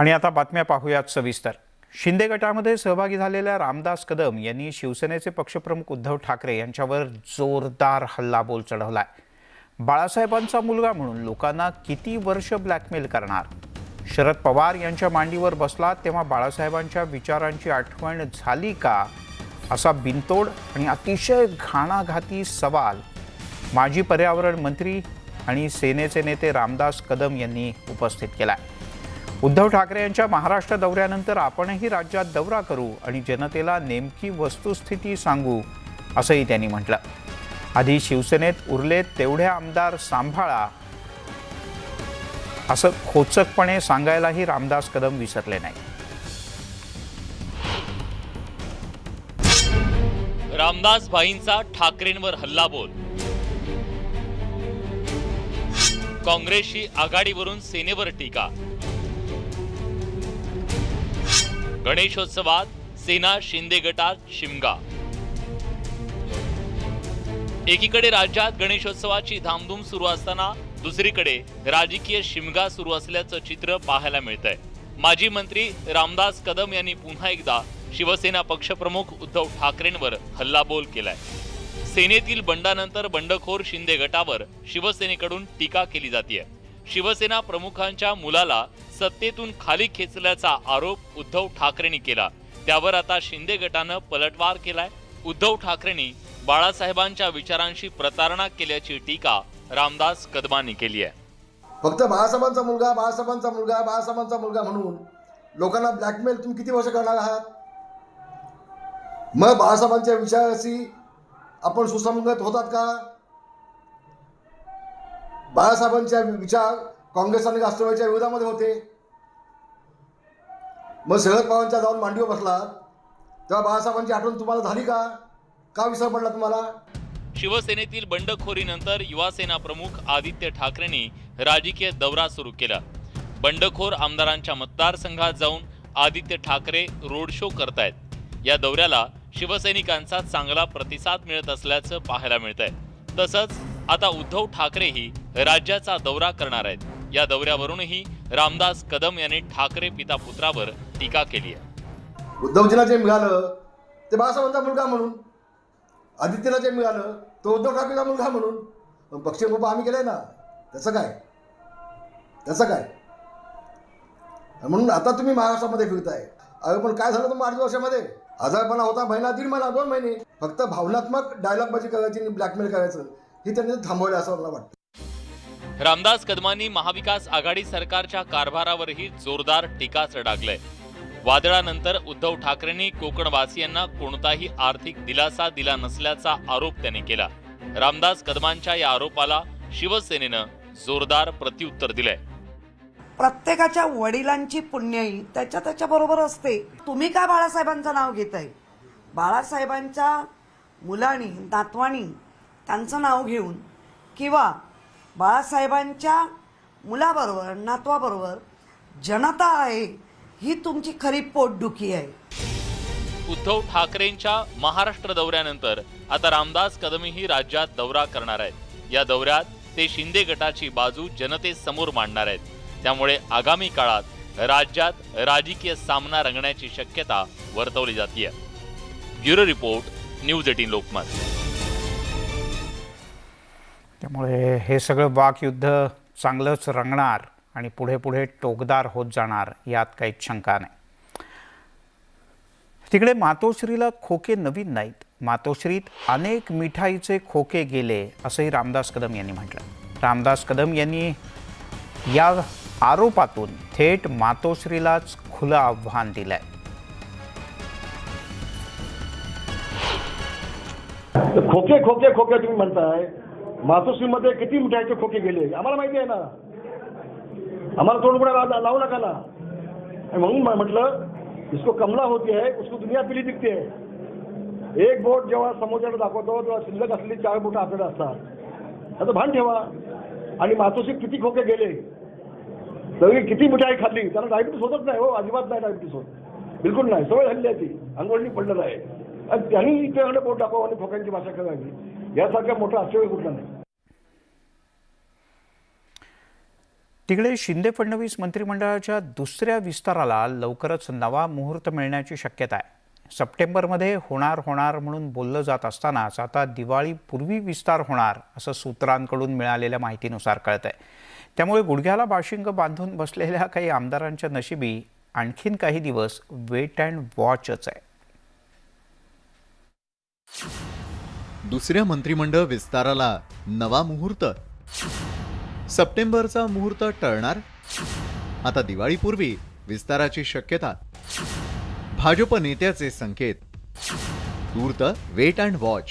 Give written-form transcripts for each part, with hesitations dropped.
आणि आता बातम्या पाहूयात सविस्तर। शिंदे गटामध्ये सहभागी झालेल्या रामदास कदम यांनी शिवसेनेचे पक्षप्रमुख उद्धव ठाकरे यांच्यावर जोरदार हल्लाबोल चढवलाय। बाळासाहेबांचा मुलगा म्हणून लोकांना किती वर्ष ब्लॅकमेल करणार? शरद पवार यांच्या मांडीवर बसला तेव्हा बाळासाहेबांच्या विचारांची आठवण झाली का? असा बिनतोड आणि अतिशय घाणाघाती सवाल माजी पर्यावरण मंत्री आणि सेनेचे नेते रामदास कदम यांनी उपस्थित केलाय। उद्धव ठाकरे यांच्या महाराष्ट्र दौऱ्यानंतर आपणही राज्यात दौरा करू आणि जनतेला नेमकी वस्तुस्थिती सांगू असंही त्यांनी म्हटलं। आधी शिवसेनेत उरले तेवढे आमदार सांभाळा असं खोचकपणे सांगायलाही रामदास कदम विसरले नाही। रामदास भाईंचा ठाकरेंवर हल्लाबोल। काँग्रेसची आघाडीवरून सेनेवर टीका। गणेशोत्सवात सेना शिंदे गटात शिमगा। एकीकडे राज्यात गणेशोत्सवाची धामधूम सुरू असताना दुसरीकडे राजकीय शिमगा सुरू असल्याचं चित्र पाहायला मिळतंय। माजी मंत्री रामदास कदम यांनी पुन्हा एकदा शिवसेना पक्षप्रमुख उद्धव ठाकरेंवर हल्लाबोल केलाय। सेनेतील बंडानंतर बंडखोर शिंदे गटावर शिवसेनेकडून टीका केली जाते। शिवसेना प्रमुखांच्या मुलाला सत्तेतून खाली खेचल्याचा आरोप उद्धव ठाकरेंनी केला, त्यावर आता शिंदे गटानं पलटवार केलाय। उद्धव ठाकरेंनी बाळासाहेबांच्या विचारांशी प्रतारणा केल्याची टीका रामदास कदमांनी केली आहे। फक्त बाळासाहेबांचा मुलगा बाळासाहेबांचा मुलगा बाळासाहेबांचा मुलगा म्हणून लोकांना ब्लॅकमेल तुम्ही किती वर्ष करणार आहात? मग बाळासाहेबांच्या विचाराशी आपण सुसंगत होतात का? बाळासाहेबांच्या विचार काँग्रेस आणि राष्ट्रवादीच्या विरोधामध्ये होते। मग शरद पवारांच्या जाऊन मांडीवर बसला तेव्हा बाळासाहेबांची आठवण तुम्हाला झाली का? का विसर पडला तुम्हाला? शिवसेनेतील बंडखोरीनंतर युवासेना प्रमुख आदित्य ठाकरेंनी राजकीय दौरा सुरू केला। बंडखोर आमदारांच्या मतदारसंघात जाऊन आदित्य ठाकरे रोड शो करतायत। या दौऱ्याला शिवसैनिकांचा चांगला प्रतिसाद मिळत असल्याचं पाहायला मिळतंय। तसंच आता उद्धव ठाकरेही राज्याचा दौरा करणार आहेत। या दौऱ्यावरूनही रामदास कदम यांनी ठाकरे पिता पुत्रावर टीका केली आहे। उद्धवजीला जे मिळालं ते बाळासाहेबांचा मुलगा म्हणून, आदित्यला जे मिळालं तो उद्धव ठाकरेचा मुलगा म्हणून पक्षप्रमुख आम्ही केलंय ना, त्याचं काय? म्हणून आता तुम्ही महाराष्ट्रामध्ये फिरताय। अरे पण काय झालं तुम्ही 8 वर्षामध्ये? आजारपणा होता महिना, 1.5 महिना, 2 महिने। फक्त भावनात्मक डायलॉगबाजी करायची आणि ब्लॅकमेल करायचं हे त्यांनी थांबवलं असं मला वाटतं। रामदास कदमांनी महाविकास आघाडी सरकारच्या कारभारावरही जोरदार टीकास्त्र डागलंय। वादळानंतर उद्धव ठाकरेंनी कोकणवासियांना कोणताही आर्थिक दिलासा दिला नसल्याचा आरोप त्यांनी केला। रामदास कदमांच्या या आरोपाला शिवसेनेनं जोरदार प्रत्युत्तर दिलंय। प्रत्येकाच्या वडिलांची पुण्याई त्याच्या बरोबर असते। तुम्ही काय बाळासाहेबांचं नाव घेताय? बाळासाहेबांच्या मुलांनी नातवानी त्यांचं नाव घेऊन किंवा बाळासाहेबांच्या मुलाबरोबर नातवाबरोबर जनता आहे ही तुमची खरी पोटदुखी आहे। उद्धव ठाकरेंच्या महाराष्ट्र दौऱ्यानंतर आता रामदास कदमही राज्यात दौरा करणार आहेत। या दौऱ्यात ते शिंदे गटाची बाजू जनतेसमोर मांडणार आहेत। त्यामुळे आगामी काळात राज्यात राजकीय सामना रंगण्याची शक्यता वर्तवली जाते। Bureau report, news 18 Lokmat. त्यामुळे हे सगळं वाकयुद्ध चांगलंच रंगणार आणि पुढे पुढे टोकदार होत जाणार यात काहीच शंका नाही। तिकडे मातोश्रीला खोके नवीन नाहीत, मातोश्रीत अनेक मिठाईचे खोके गेले असंही रामदास कदम यांनी म्हटलं। रामदास कदम यांनी या आरोपातून थेट मातोश्रीलाच खुलं आव्हान दिलंय। खोके खोके खोके तुम्ही म्हणताय, मातोश्रीमध्ये किती मिठाईचे खोके गेले आम्हाला माहिती आहे ना, आम्हाला तोंडपुड्या लावू नका ना। म्हणून म्हटलं जिसको कमला होती है उसको दुनिया पिली दिखती है। एक बोट जेव्हा समोरच्याला दाखवतो तेव्हा शिल्लक असलेली 4 बोटं आपल्याला असतात, त्याचं भान ठेवा। आणि मातोश्रीत किती खोके गेले, तरी किती मिठाई खाल्ली, त्याला डायबिटीस होतच नाही हो, अजिबात नाही डायबिटीस होत, बिलकुल नाही। सवय झाली आहे ती, अंगवळणी पडलेलं आहे। आणि त्यांनी इथे बोट दाखवा आणि खोक्यांची भाषा करावी यासारखं मोठं आश्चर्य कुठलं नाही। तिकडे शिंदे फडणवीस मंत्रिमंडळाच्या दुसऱ्या विस्ताराला लवकरच नवा मुहूर्त मिळण्याची शक्यता आहे. सप्टेंबरमध्ये होणार म्हणून बोललं जात असतानाच आता दिवाळीपूर्वी विस्तार होणार असं सूत्रांकडून मिळालेल्या माहितीनुसार कळतंय. त्यामुळे गुडघ्याला बाशिंग बांधून बसलेल्या काही आमदारांच्या नशिबी आणखीन काही दिवस वेट अँड वॉचच आहे. दुसऱ्या मंत्रिमंडळ विस्ताराला नवा मुहूर्त. सप्टेंबरचा मुहूर्त टळणार. आता दिवाळीपूर्वी विस्ताराची शक्यता. भाजप नेत्याचे संकेत. तूर्त wait and watch.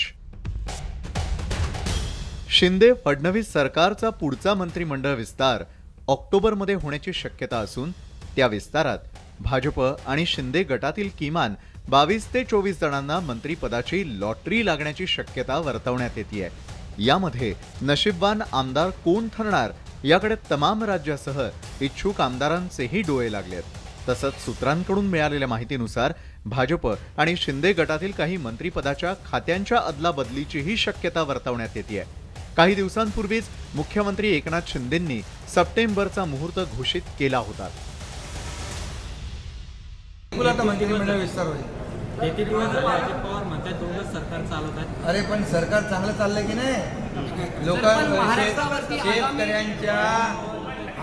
Shinde Fadnavis सरकारचा पुढचा मंत्रिमंडळ विस्तार ऑक्टोबरमध्ये होण्याची शक्यता असून त्या विस्तारात भाजप आणि शिंदे गटातील किमान 22 ते 24 जणांना मंत्रिपदाची लॉटरी लागण्याची शक्यता वर्तवण्यात येते. यामध्ये नशीबवान आमदार कोण ठरणार याकडे तमाम राज्यासह इच्छुक आमदारांचेही डोळे लागलेत. तसंच सूत्रांकडून मिळालेल्या माहितीनुसार भाजप आणि शिंदे गटातील काही मंत्रिपदाच्या खात्यांच्या अदलाबदलीचीही शक्यता वर्तवण्यात येते. काही दिवसांपूर्वीच मुख्यमंत्री एकनाथ शिंदेंनी सप्टेंबरचा मुहूर्त घोषित केला होता. आता मंत्रिमंडळ विस्तार होईल. किती दिवस झाले अजित पवार म्हणतात दोघंच सरकार चालवत आहेत. अरे पण सरकार चांगलं चाललंय की नाही? शेतकऱ्यांच्या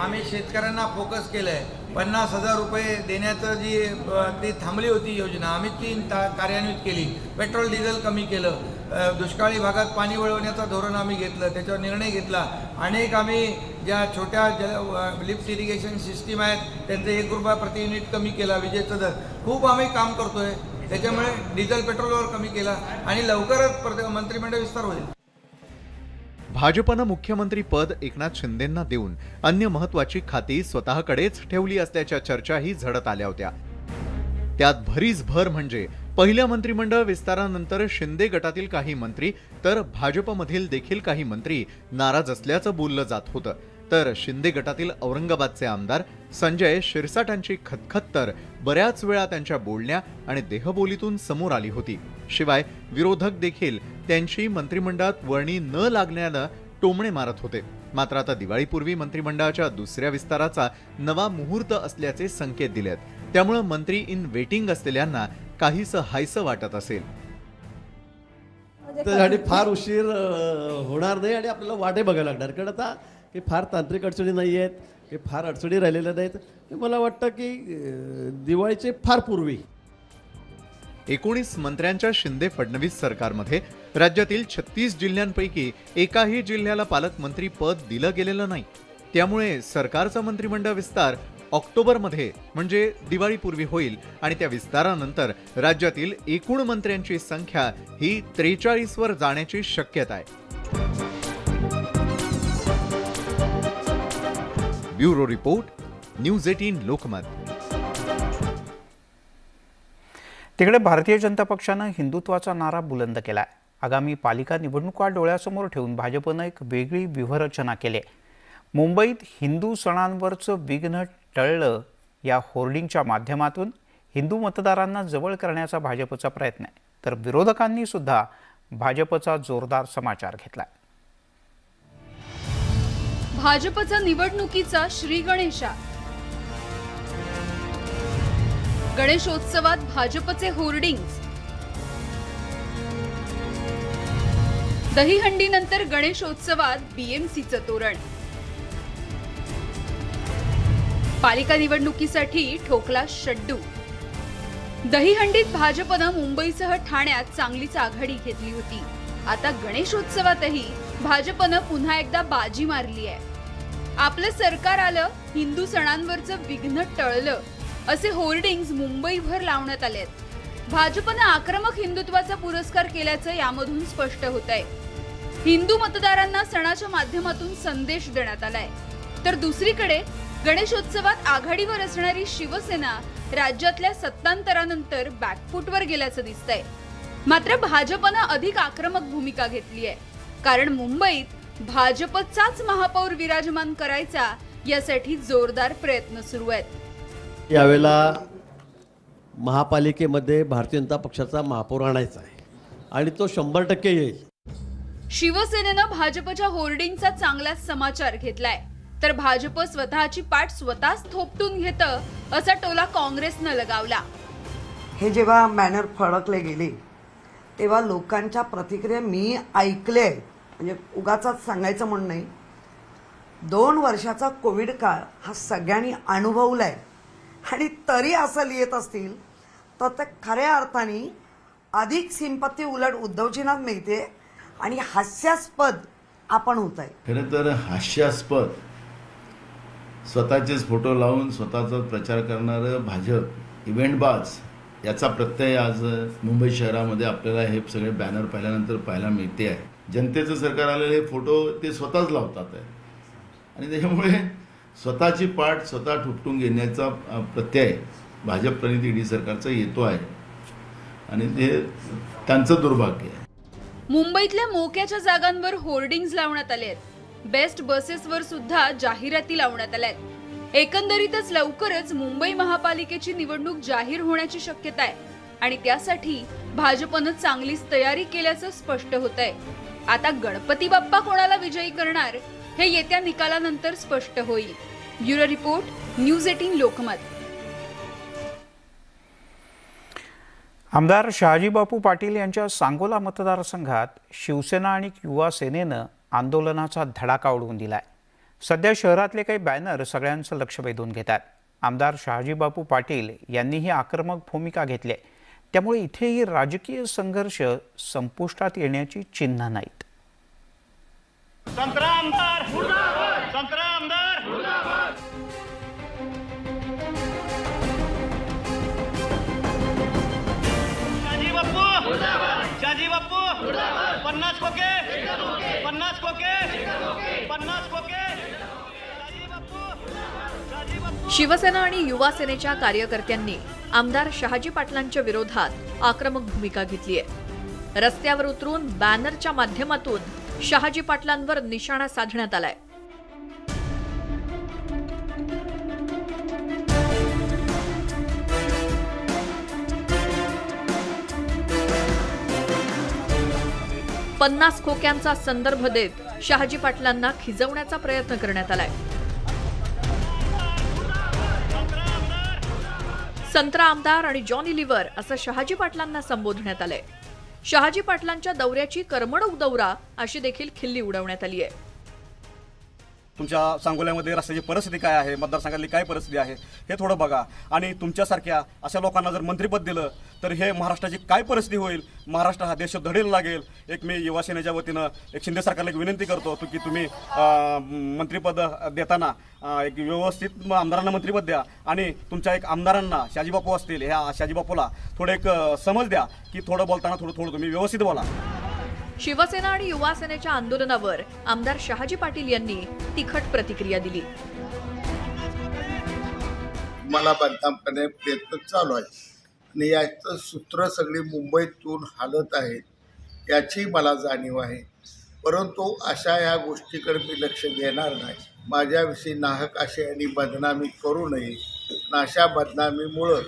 आम्ही शेतकऱ्यांना फोकस केलंय. 50,000 रुपये देण्याचं जी ती थांबली होती योजना आम्ही ती कार्यान्वित केली. पेट्रोल डिझेल कमी केलं. दुष्काळी भागात पाणी वळवण्याचं धोरण आम्ही घेतलं, त्याच्यावर निर्णय घेतला. अनेक आम्ही ज्या छोट्या लिफ्ट इरिगेशन सिस्टीम आहेत त्यांचं 1 रुपया प्रति युनिट कमी केला. विजेचा दर खूप आम्ही काम करतोय. त्याच्यामुळे डिझेल पेट्रोलवर कमी केला आणि लवकरच मंत्रिमंडळ विस्तार होईल. भाजपनं मुख्यमंत्री पद एकनाथ शिंदेंना देऊन अन्य महत्वाची खाती स्वतःकडेच ठेवली असल्याच्या चर्चाही झडत आल्या होत्या. त्यात भरीस भर म्हणजे पहिल्या मंत्रिमंडळ विस्तारानंतर शिंदे गटातील काही मंत्री तर भाजपमधील देखील काही मंत्री नाराज असल्याचं बोललं जात होतं. तर शिंदे गटातील औरंगाबादचे आमदार संजय शिरसाटांची खतखत तर बऱ्याच वेळा त्यांच्या बोलण्या आणि देहबोलीतून समोर आली होती. शिवाय विरोधक देखील त्यांची मंत्रिमंडळात वर्णी न लागण्यानं टोमणे मारत होते. मात्र आता दिवाळीपूर्वी मंत्रिमंडळाच्या दुसऱ्या विस्ताराचा नवा मुहूर्त असल्याचे संकेत दिलेत. त्यामुळे मंत्री इन वेटिंग असलेल्यांना काहीसं हायसं वाटत असेल. त्यासाठी फार उशीर होणार नाही आणि आपल्याला वाटे बघायला लागणार. कारण आता की फार तांत्रिक अडचणी नाही आहेत, की फार अडचणी राहिलेल्या नाहीत. मला वाटतं की दिवाळीचे फार पूर्वी 19 मंत्र्यांच्या शिंदे फडणवीस सरकारमध्ये राज्यातील 36 जिल्ह्यांपैकी एकाही जिल्ह्याला पालकमंत्री पद दिलं गेलेलं नाही. त्यामुळे सरकारचा मंत्रिमंडळ विस्तार ऑक्टोबरमध्ये म्हणजे दिवाळीपूर्वी होईल आणि त्या विस्तारानंतर राज्यातील एकूण मंत्र्यांची संख्या ही 43 वर जाण्याची शक्यता आहे. Bureau report, news 18 Lokmat. तिकडे भारतीय जनता पक्षानं हिंदुत्वाचा नारा बुलंद केलाय. आगामी पालिका निवडणुका डोळ्यासमोर ठेवून भाजपनं एक वेगळी व्यूहरचना केली आहे. मुंबईत हिंदू सणांवरचं विघ्न टळलं या होर्डिंगच्या माध्यमातून हिंदू मतदारांना जवळ करण्याचा भाजपचा प्रयत्न आहे. तर विरोधकांनी सुद्धा भाजपचा जोरदार समाचार घेतलाय. भाजपचा निवडणुकीचा श्री गणेशा. गणेशोत्सवात भाजपचे होर्डिंग्ज. दहीहंडीनंतर गणेशोत्सवात बीएमसीचं तोरण. पालिका निवडणुकीसाठी ठोकला शड्डू. दहीहंडीत भाजपनं मुंबईसह ठाण्यात चांगलीच आघाडी घेतली होती. आता गणेशोत्सवातही भाजपनं पुन्हा एकदा बाजी मारली आहे. आपलं सरकार आलं, हिंदू सणांवरचं विघ्न टळलं असे होर्डिंग्ज मुंबईभर लावण्यात आलेत. भाजपनं आक्रमक हिंदुत्वाचा पुरस्कार केल्याचं यामधून स्पष्ट होत आहे. हिंदू मतदारांना सणाच्या माध्यमातून संदेश देण्यात आलाय. तर दुसरीकडे गणेशोत्सवात आघाडीवर असणारी शिवसेना राज्यातल्या सत्तांतरानंतर बॅकफूटवर गेल्याचं दिसतंय. मात्र भाजपनं अधिक आक्रमक भूमिका घेतली आहे. कारण मुंबईत भाजपचाच महापौर विराजमान करायचा यासाठी जोरदार प्रयत्न सुरू आहेत. यावेळेला महापालिकेमध्ये भारतीय जनता पक्षाचा महापौर आणायचा आहे आणि तो 100% येईल. शिवसेनेनं भाजपच्या होर्डिंगचा चांगलाच समाचार घेतलाय. तर भाजप स्वतःची पाठ स्वतःच थोपटून घेतं असा टोला काँग्रेसनं लगावला. हे जेव्हा बॅनर फडकले गेले तेव्हा लोकांच्या प्रतिक्रिया मी ऐकले, म्हणजे उगाचाच सांगायचं म्हणणं नाही. 2 वर्षाचा कोविड काळ हा सगळ्यांनी अनुभवलाय आणि तरी असं लिहित असतील तर ते खऱ्या अर्थाने अधिक सिंपत्ती उलट उद्धवजींना मिळते आणि हास्यास्पद आपण होत आहे. खरं तर हास्यास्पद स्वतःचेच फोटो लावून स्वतःचा प्रचार करणारं भाजप इव्हेंटबाज याचा प्रत्यय आज मुंबई शहरामध्ये आपल्याला हे सगळे बॅनर पाहिल्यानंतर पाहायला मिळते आहे. जनतेचं सरकार आलेले हे फोटो ते स्वतःच लावतात आहे आणि त्याच्यामुळे स्वतःची पाठ स्वतः ठुपटून घेण्याचा प्रत्यय भाजप प्रणित ईडी सरकारचा येतो आहे आणि ते त्यांचं दुर्भाग्य आहे. मुंबईतल्या मोक्याच्या जागांवर होर्डिंग्ज लावण्यात आले आहेत. बेस्ट बसेसवर सुद्धा जाहिराती लावण्यात आल्या आहेत. एकंदरीतच लवकरच मुंबई महापालिकेची निवडणूक जाहीर होण्याची शक्यता आहे आणि त्यासाठी भाजपनं चांगलीच तयारी केल्याचं स्पष्ट होत आहे. आता गणपती बाप्पा कोणाला विजयी करणार हे येत्या निकालानंतर स्पष्ट होईल. Bureau report, news 18 Lokmat. आमदार शहाजीबापू पाटील यांच्या सांगोला मतदारसंघात शिवसेना आणि युवा सेनेनं आंदोलनाचा धडाका उडवून दिलाय. सध्या शहरातले काही बॅनर सगळ्यांचं लक्ष वेधून घेतात. आमदार शहाजीबापू पाटील यांनीही आक्रमक भूमिका घेतली आहे. त्यामुळे इथेही राजकीय संघर्ष संपुष्टात येण्याची चिन्ह नाहीत. संत्रा आमदार मुर्दाबाद, संत्रा आमदार मुर्दाबाद. शाजी बापू मुर्दाबाद, शाजी बापू मुर्दाबाद. 50 खोके 50 खोके 50 खोके. शाजी बापू, शाजी बापू. शिवसेना आणि युवा सेनेच्या कार्यकर्त्यांनी आमदार शहाजी पाटलांच्या विरोधात आक्रमक भूमिका घेतली आहे. रस्त्यावर उतरून बॅनरच्या माध्यमातून शहाजी पाटलांवर निशाणा साधण्यात आलाय. पन्नास खोक्यांचा संदर्भ देत शहाजी पाटलांना खिजवण्याचा प्रयत्न करण्यात आलाय. संत्रा आमदार आणि जॉनी लिव्हर असं शहाजी पाटलांना संबोधण्यात आलंय. शहाजी पाटलांच्या दौऱ्याची करमणूक दौरा अशी देखील खिल्ली उडवण्यात आली आहे. तुमच्या सांगोल्यामध्ये रस्त्याची परिस्थिती काय आहे, मतदारसंघातली काय परिस्थिती आहे हे थोडं बघा. आणि तुमच्यासारख्या अशा लोकांना जर मंत्रिपद दिलं तर हे महाराष्ट्राची काय परिस्थिती होईल. महाराष्ट्र हा देश धडेल लागेल. एक मी युवा सेनेच्या वतीनं एक शिंदे सरकारला एक विनंती करतो की तुम्ही मंत्रिपद देताना एक व्यवस्थित आमदारांना मंत्रिपद द्या आणि तुमच्या एक आमदारांना शहाजीबापू असतील ह्या शहाजीबापूला थोडं एक समज द्या की थोडं बोलताना थोडं तुम्ही व्यवस्थित बोला. शिवसेना आणि युवा सेनेच्या आंदोलनावर आमदार शहाजी पाटील यांनी तिखट प्रतिक्रिया दिली. मला बांधकाम करण्याचा प्रयत्न चालू आहे आणि याचं सूत्र सगळी मुंबईतून हालत आहेत याची मला जाणीव आहे. परंतु अशा या गोष्टीकडे मी लक्ष देणार नाही. माझ्याविषयी नाहक अशी यांनी बदनामी करू नये. अशा बदनामीमुळं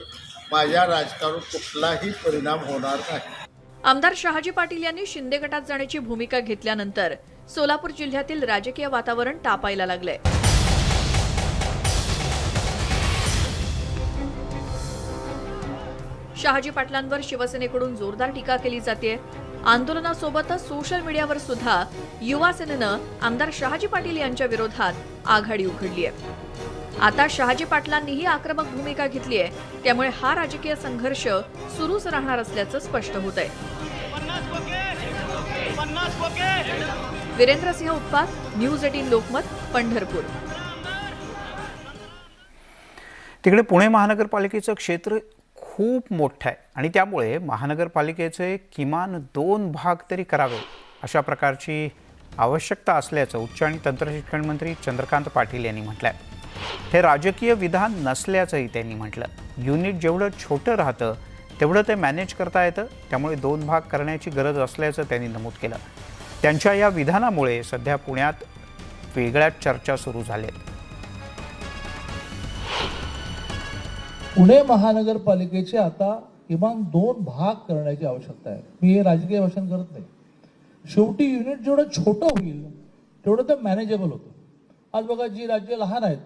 माझ्या राजकारणावर कुठलाही परिणाम होणार नाही. आमदार शहाजी पाटील यांनी शिंदे गटात जाण्याची भूमिका घेतल्यानंतर सोलापूर जिल्ह्यातील राजकीय वातावरण तापायला लागलंय. शहाजी पाटलांवर शिवसेनेकडून जोरदार टीका केली जाते. आंदोलनासोबतच सोशल मीडियावर सुद्धा युवा सेनेनं आमदार शहाजी पाटील यांच्या विरोधात आघाडी उघडली आहे. आता शहाजी पाटलांनीही आक्रमक भूमिका घेतली आहे. त्यामुळे हा राजकीय संघर्ष सुरूच राहणार असल्याचं स्पष्ट होत आहे. वीरेंद्र सिंह उत्पात, न्यूज 18 लोकमत, पंढरपूर. तिकडे पुणे महानगरपालिकेचं क्षेत्र खूप मोठं आहे आणि त्यामुळे महानगरपालिकेचे किमान 2 भाग तरी करावे अशा प्रकारची आवश्यकता असल्याचं उच्च आणि तंत्रशिक्षण मंत्री चंद्रकांत पाटील यांनी म्हटलं आहे. हे राजकीय विधान नसल्याचंही त्यांनी म्हटलं. युनिट जेवढं छोटं राहतं तेवढं ते मॅनेज करता येतं. त्यामुळे 2 भाग करण्याची गरज असल्याचं त्यांनी नमूद केलं. त्यांच्या या विधानामुळे सध्या पुण्यात वेगळ्याच चर्चा सुरू झाल्या. पुणे महानगरपालिकेचे आता किमान 2 भाग करण्याची आवश्यकता आहे. मी हे राजकीय भाषण करत नाही. शेवटी युनिट जेवढं छोटं होईल तेवढं ते मॅनेजेबल होतं. आज बघा जी राज्य लहान आहेत,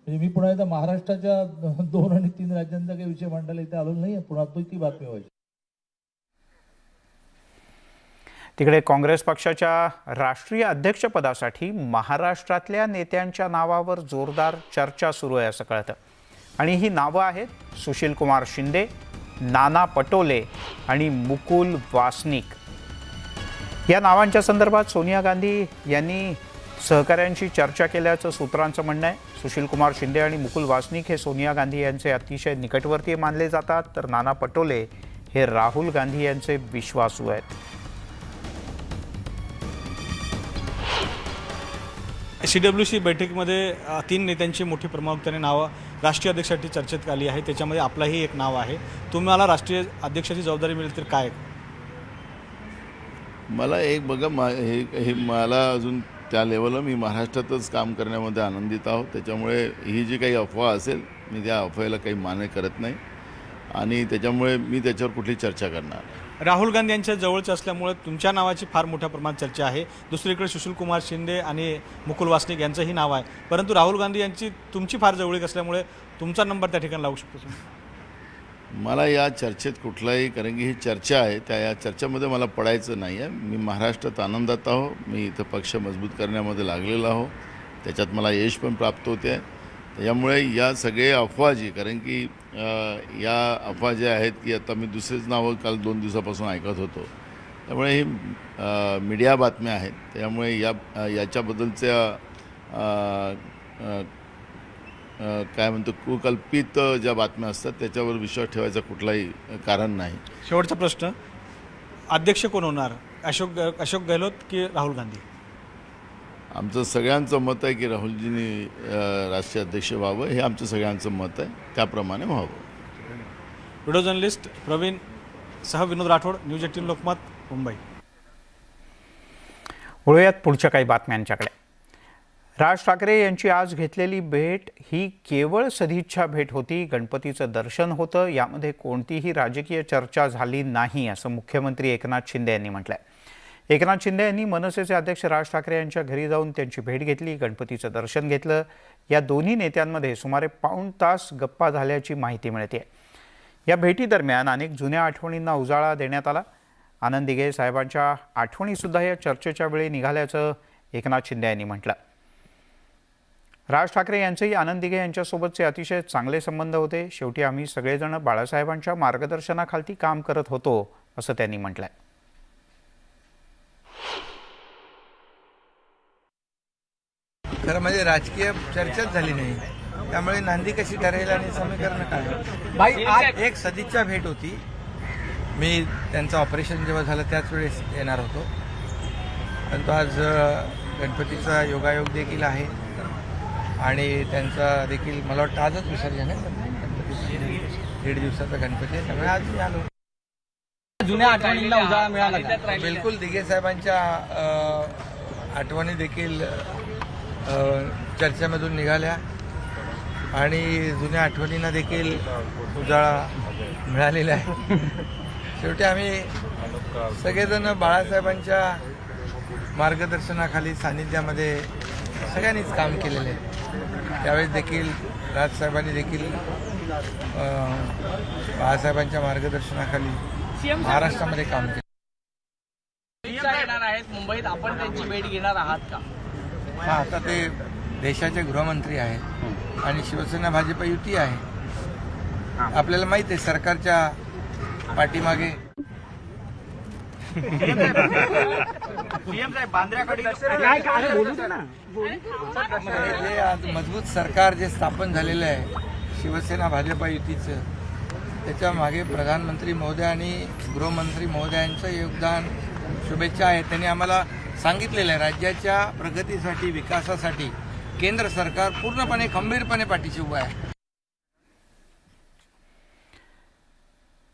म्हणजे मी पुन्हा एकदा महाराष्ट्राच्या 2 आणि 3 राज्यांचा काही विषय मांडायला इथे आलो नाही, पुन्हा तो ती बातमी व्हायची. तिकडे काँग्रेस पक्षाच्या राष्ट्रीय अध्यक्षपदासाठी महाराष्ट्रातल्या नेत्यांच्या नावावर जोरदार चर्चा सुरू आहे असं कळतं. आणि ही नावं आहेत सुशीलकुमार शिंदे, नाना पटोले आणि मुकुल वासनिक. या नावांच्या संदर्भात सोनिया गांधी यांनी सहकाऱ्यांशी चर्चा केल्याचं सूत्रांचं म्हणणं आहे. सुशीलकुमार शिंदे आणि मुकुल वासनिक हे सोनिया गांधी यांचे अतिशय निकटवर्तीय मानले जातात, तर नाना पटोले हे राहुल गांधी यांचे विश्वासू आहेत. CWC बैठकीमध्ये 3 नेत्यांची मोठी प्रामुख्याने नावं राष्ट्रीय अध्यक्षासाठी चर्चेत आली आहे. त्याच्यामध्ये आपलाही एक नाव आहे. तुम्हाला राष्ट्रीय अध्यक्षाची जबाबदारी मिळेल तर काय? मला एक बघा हे मला अजून त्या लेवलला मी महाराष्ट्रातच काम करण्यामध्ये आनंदित आहोत. त्याच्यामुळे ही जी काही अफवा असेल मी त्या अफवेला काही मान्य करत नाही आणि त्याच्यामुळे मी त्याच्यावर कुठली चर्चा करणार. राहुल गांधी यांच्या जवळचे असल्यामुळे तुमच्या नावाची फार मोठ्या प्रमाणात चर्चा आहे. दुसरीकडे सुशीलकुमार शिंदे आणि मुकुल वासनिक यांचंही नाव आहे, परंतु राहुल गांधी यांची तुमची फार जवळीक असल्यामुळे तुमचा नंबर त्या ठिकाणी लागू शकतो. मला या चर्चेत कुठलाही, कारण की ही चर्चा आहे, या चर्चेमध्ये मला पडायचं नाही आहे. मी महाराष्ट्रात आनंदात आहो. मी इथं पक्ष मजबूत करण्यामध्ये लागलेला आहो. त्याच्यात मला यश पण प्राप्त होते आहे. त्याच्यामुळे या सगळे अफवा जी, कारण की या अफवा ज्या आहेत की आता मी दुसरेच नावं काल 2 दिवसापासून ऐकत होतो, त्यामुळे ही मीडिया बातम्या आहेत. त्यामुळे याच्याबद्दलच्या काय म्हणतो कुकल्पित ज्या बातम्या असतात त्याच्यावर विश्वास ठेवायचा कुठलाही कारण नाही. शेवटचा प्रश्न, अध्यक्ष कोण होणार, अशोक गहलोत की राहुल गांधी? आमचं सगळ्यांचं मत आहे की राहुलजींनी राष्ट्रीय अध्यक्ष व्हावं, हे आमचं सगळ्यांचं मत आहे. त्याप्रमाणे व्हावं. व्हिडिओ जर्नलिस्ट प्रवीण सह विनोद राठोड, न्यूज 18 लोकमत, मुंबई. वळूयात पुढच्या काही बातम्यांच्याकडे. राज ठाकरे यांची आज घेतलेली भेट ही केवळ सदिच्छा भेट होती. गणपतीचं दर्शन होतं. यामध्ये कोणतीही राजकीय चर्चा झाली नाही असं मुख्यमंत्री एकनाथ शिंदे यांनी म्हटलंय. एकनाथ शिंदे यांनी मनसेचे अध्यक्ष राज ठाकरे यांच्या घरी जाऊन त्यांची भेट घेतली, गणपतीचं दर्शन घेतलं. या दोन्ही नेत्यांमध्ये सुमारे पाऊण तास गप्पा झाल्याची माहिती मिळते. या भेटीदरम्यान अनेक जुन्या आठवणींना उजाळा देण्यात आला. आनंद दिघे साहेबांच्या आठवणीसुद्धा या चर्चेच्या वेळी निघाल्याचं एकनाथ शिंदे यांनी म्हटलं. राज ठाकरे यांचेही आनंद दिघे यांच्यासोबतचे अतिशय चांगले संबंध होते. शेवटी आम्ही सगळेजण बाळासाहेबांच्या मार्गदर्शनाखाली काम करत होतो असं त्यांनी म्हटलंय. खरं म्हणजे राजकीय चर्चाच झाली नाही, त्यामुळे नांदी कशी ठरेल आणि समीकरण काय. आज एक सदिच्छा भेट होती. मी त्यांचं ऑपरेशन जेव्हा झालं त्याच वेळेस येणार होतो, परंतु आज गणपतीचा योगायोग देखील आहे आणि त्यांचा देखील मला वाटतं आजच विसर्जन आहे. गणपती 1.5 दिवसाचा गणपती आहे, त्यामुळे आज मी आलो. जुन्या आठवणींना उजाळा मिळाला. बिलकुल दिघे साहेबांच्या आठवणी देखील चर्चेमधून निघाल्या आणि जुन्या आठवणींना देखील उजाळा मिळालेला आहे. शेवटी आम्ही सगळेजण बाळासाहेबांच्या मार्गदर्शनाखाली सानिध्यामध्ये सगळ्यांनीच काम केलेलं आहे. त्यावेळेस देखील राजसाहेबांनी देखील बाळासाहेबांच्या मार्गदर्शनाखाली महाराष्ट्रामध्ये काम केलं. येणार आहेत मुंबईत, आपण त्यांची भेट घेणार आहात का? हां, आता ते देशाचे गृहमंत्री आहेत आणि शिवसेना भाजप युती आहे. आपल्याला माहिती आहे सरकारच्या पाठीमागे जे आज मजबूत सरकार जे स्थापन झालेलं आहे शिवसेना भाजप युतीचं, त्याच्या मागे प्रधानमंत्री महोदय आणि गृहमंत्री महोदयांचं योगदान, शुभेच्छा आहेत. त्यांनी आम्हाला सांगितलेलं आहे राज्याच्या प्रगतीसाठी, विकासासाठी केंद्र सरकार पूर्णपणे खंबीरपणे पाठीशी उभं आहे.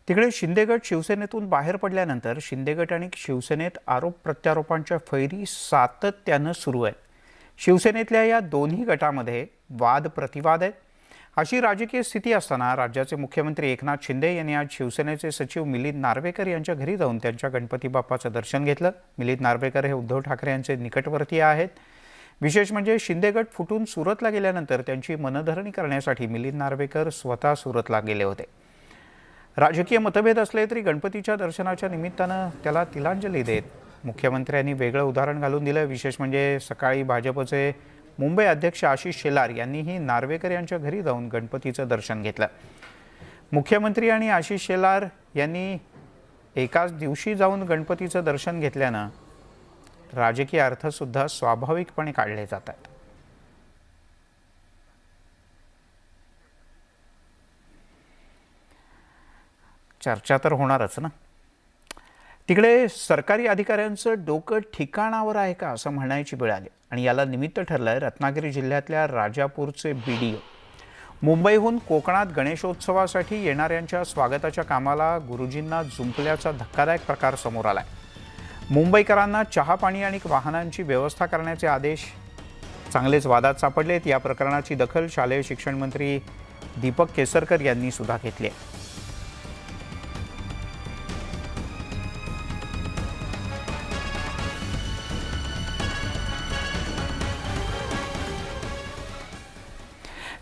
तिकडे शिंदेगट शिवसेनेतून बाहेर पडल्यानंतर शिंदेगट आणि शिवसेनेत आरोप प्रत्यारोपांच्या फैरी सातत्यानं सुरू आहेत. शिवसेनेतल्या या दोन्ही गटामध्ये वाद प्रतिवाद आहेत. अशी राजकीय स्थिती असताना राज्याचे मुख्यमंत्री एकनाथ शिंदे यांनी आज शिवसेनेचे सचिव मिलिंद नार्वेकर यांच्या घरी जाऊन त्यांच्या गणपती बाप्पाचं दर्शन घेतलं. मिलिंद नार्वेकर हे उद्धव ठाकरे यांचे निकटवर्तीय आहेत. विशेष म्हणजे शिंदे गट फुटून सुरतला गेल्यानंतर त्यांची मनधरणी करण्यासाठी मिलिंद नार्वेकर स्वतः सुरतला गेले होते. राजकीय मतभेद असले तरी गणपतीच्या दर्शनाच्या निमित्तानं त्याला तिलांजली देत मुख्यमंत्र्यांनी वेगळं उदाहरण घालून दिलं. विशेष म्हणजे सकाळी भाजपचे मुंबई अध्यक्ष आशिष शेलार यांनीही नार्वेकर यांच्या घरी जाऊन गणपतीचं दर्शन घेतलं. मुख्यमंत्री आणि आशिष शेलार यांनी एकाच दिवशी जाऊन गणपतीचं दर्शन घेतल्यानं राजकीय अर्थसुद्धा स्वाभाविकपणे काढले जातात. चर्चा तर होणारच ना. तिकडे सरकारी अधिकाऱ्यांचं डोकं ठिकाणावर आहे का असं म्हणायची वेळ आली आणि याला निमित्त ठरलंय रत्नागिरी जिल्ह्यातल्या राजापूरचे BDO. मुंबईहून कोकणात गणेशोत्सवासाठी येणाऱ्यांच्या स्वागताच्या कामाला गुरुजींना जुंपल्याचा धक्कादायक प्रकार समोर आलाय. मुंबईकरांना चहा पाणी आणि वाहनांची व्यवस्था करण्याचे आदेश चांगलेच वादात सापडलेत. या प्रकरणाची दखल शालेय शिक्षण मंत्री दीपक केसरकर यांनी सुद्धा घेतली आहे.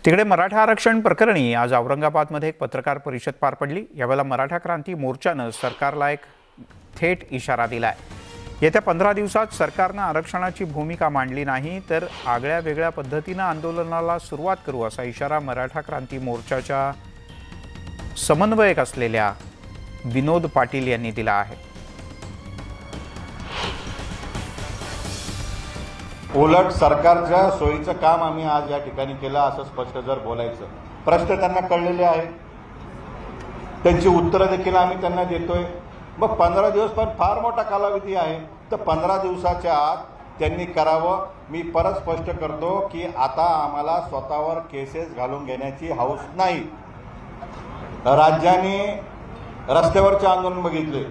तिकडे मराठा आरक्षण प्रकरणी आज औरंगाबादमध्ये एक पत्रकार परिषद पार पडली. यावेळेला मराठा क्रांती मोर्चानं सरकारला एक थेट इशारा दिलाय. येत्या 15 दिवसात सरकारनं आरक्षणाची भूमिका मांडली नाही तर आगळ्या वेगळ्या पद्धतीनं आंदोलनाला सुरुवात करू असा इशारा मराठा क्रांती मोर्चाच्या समन्वयक असलेल्या विनोद पाटील यांनी दिला आहे. उलट सरकारच्या सोयीचं काम आम्ही आज या ठिकाणी केलं असं स्पष्ट जर बोलायचं. प्रश्न त्यांना कळलेले आहेत, त्यांची उत्तरं देखील आम्ही त्यांना देतोय. मग 15 दिवस पण फार मोठा कालावधी आहे, तर 15 दिवसाच्या आत त्यांनी करावं. मी परत स्पष्ट करतो की आता आम्हाला स्वतःवर केसेस घालून घेण्याची हौस नाही. राज्याने रस्त्यावरचे आंदोलन बघितले,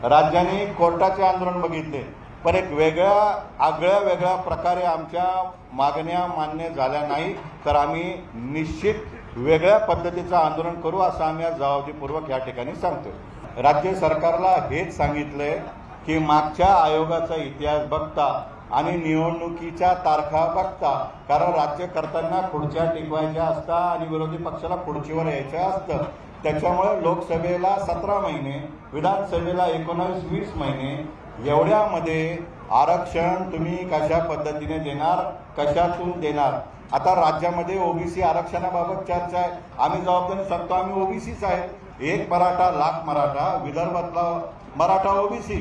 राज्याने कोर्टाचे आंदोलन बघितले, पण एक आगळ्या वेगळ्या प्रकारे आमच्या मागण्या मान्य झाल्या नाही तर आम्ही निश्चित वेगळ्या पद्धतीचं आंदोलन करू असं आम्ही आज जबाबदारीपूर्वक या ठिकाणी सांगतो. राज्य सरकारला हेच सांगितलंय की मागच्या आयोगाचा इतिहास बघता आणि निवडणुकीच्या तारखा बघता, कारण राज्यकर्त्यांना खुर्च्या टिकवायच्या असतात आणि विरोधी पक्षाला खुर्चीवर यायचं असतं. त्याच्यामुळे लोकसभेला 17 महिने, विधानसभेला 19-20 महिने, एवढ्यामध्ये आरक्षण तुम्ही कशा पद्धतीने देणार, कशातून देणार. आता राज्यामध्ये ओबीसी आरक्षणाबाबत चर्चा आहे. आम्ही जबाबदारी सांगतो आम्ही ओबीसीच आहे. 1 मराठा लाख मराठा, विदर्भातला मराठा ओबीसी,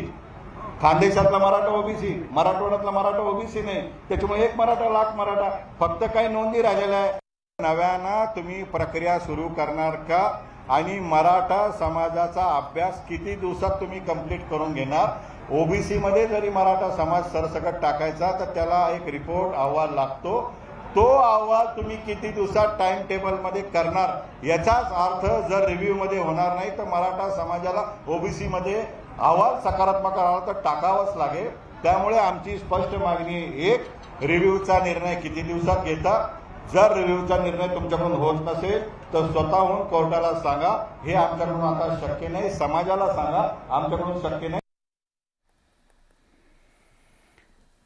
खानदेशातला मराठा ओबीसी, मराठवाड्यातला मराठा ओबीसी नाही. त्याच्यामुळे 1 मराठा लाख मराठा, फक्त काही नोंदी राहिलेल्या आहे. नव्यानं तुम्ही प्रक्रिया सुरू करणार का आणि मराठा समाजाचा अभ्यास किती दिवसात तुम्ही कंप्लीट करून घेणार. ओबीसी मध्ये जरी मराठा समाज सरसकट टाकायचा तर त्याला एक रिपोर्ट अहवाल लागतो. तो अहवाल तुम्ही किती दिवसात टाइम टेबलमध्ये करणार. याचाच अर्थ जर रिव्ह्यू मध्ये होणार नाही तर मराठा समाजाला ओबीसी मध्ये अहवाल सकारात्मक आला तर टाकावाच लागेल. त्यामुळे आमची स्पष्ट मागणी आहे, एक रिव्ह्यूचा निर्णय किती दिवसात घेता. जर रिव्ह्यूचा निर्णय तुमच्याकडून होत नसेल तर स्वतःहून कोर्टाला सांगा. हे आमच्याकडून आता शक्य नाही. समाजाला सांगा, आमच्याकडून शक्य नाही.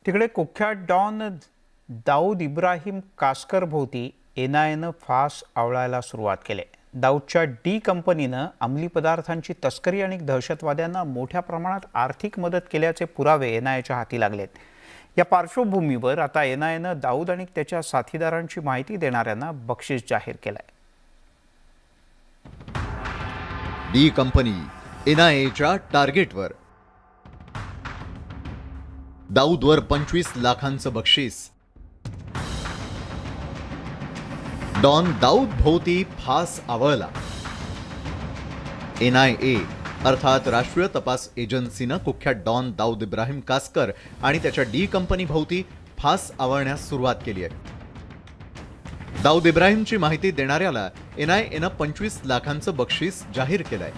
तिकडे कुख्यात डॉन दाऊद इब्राहिम कासकर भोवती NIAनं फास आवळायला सुरुवात केली. दाऊदच्या D कंपनीनं अंमली पदार्थांची तस्करी आणि दहशतवाद्यांना मोठ्या प्रमाणात आर्थिक मदत केल्याचे पुरावे NIAच्या हाती लागलेत. या पार्श्वभूमीवर आता NIAनं दाऊद आणि त्याच्या साथीदारांची माहिती देणाऱ्यांना बक्षीस जाहीर केलंय. D company NIAच्या टार्गेटवर. दाऊदवर 25 लाखांचं बक्षीस. डॉन दाऊद भोवती फास आवळला. NIA अर्थात राष्ट्रीय तपास एजन्सीनं कुख्यात डॉन दाऊद इब्राहिम कासकर आणि त्याच्या D कंपनी भोवती फास आवळण्यास सुरुवात केली आहे. दाऊद इब्राहिमची माहिती देणाऱ्याला NIAनं 25 लाखांचं बक्षीस जाहीर केलंय.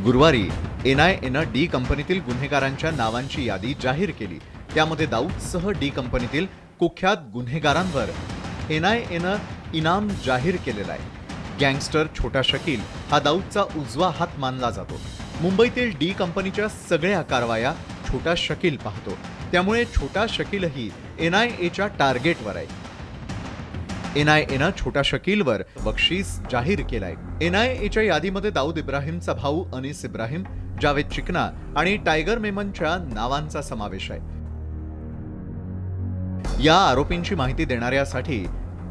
गुरुवारी NIAनं D कंपनीतील गुन्हेगारांच्या नावांची यादी जाहीर केली. त्यामध्ये दाऊदसह D कंपनीतील कुख्यात गुन्हेगारांवर NIAनं इनाम जाहीर केलेला आहे. गँगस्टर छोटा शकील हा दाऊदचा उजवा हात मानला जातो. मुंबईतील D कंपनीच्या सगळ्या कारवाया छोटा शकील पाहतो, त्यामुळे छोटा शकीलही NIAच्या टार्गेटवर आहे. NIAनं छोटा शकीलवर बक्षीस जाहीर केलंय. NIAच्या यादीमध्ये दाऊद इब्राहिमचा भाऊ अनीस इब्राहिम, जावेद चिकना आणि टायगर मेमनच्या नावांचा समावेश आहे. या आरोपींची माहिती देणाऱ्यासाठी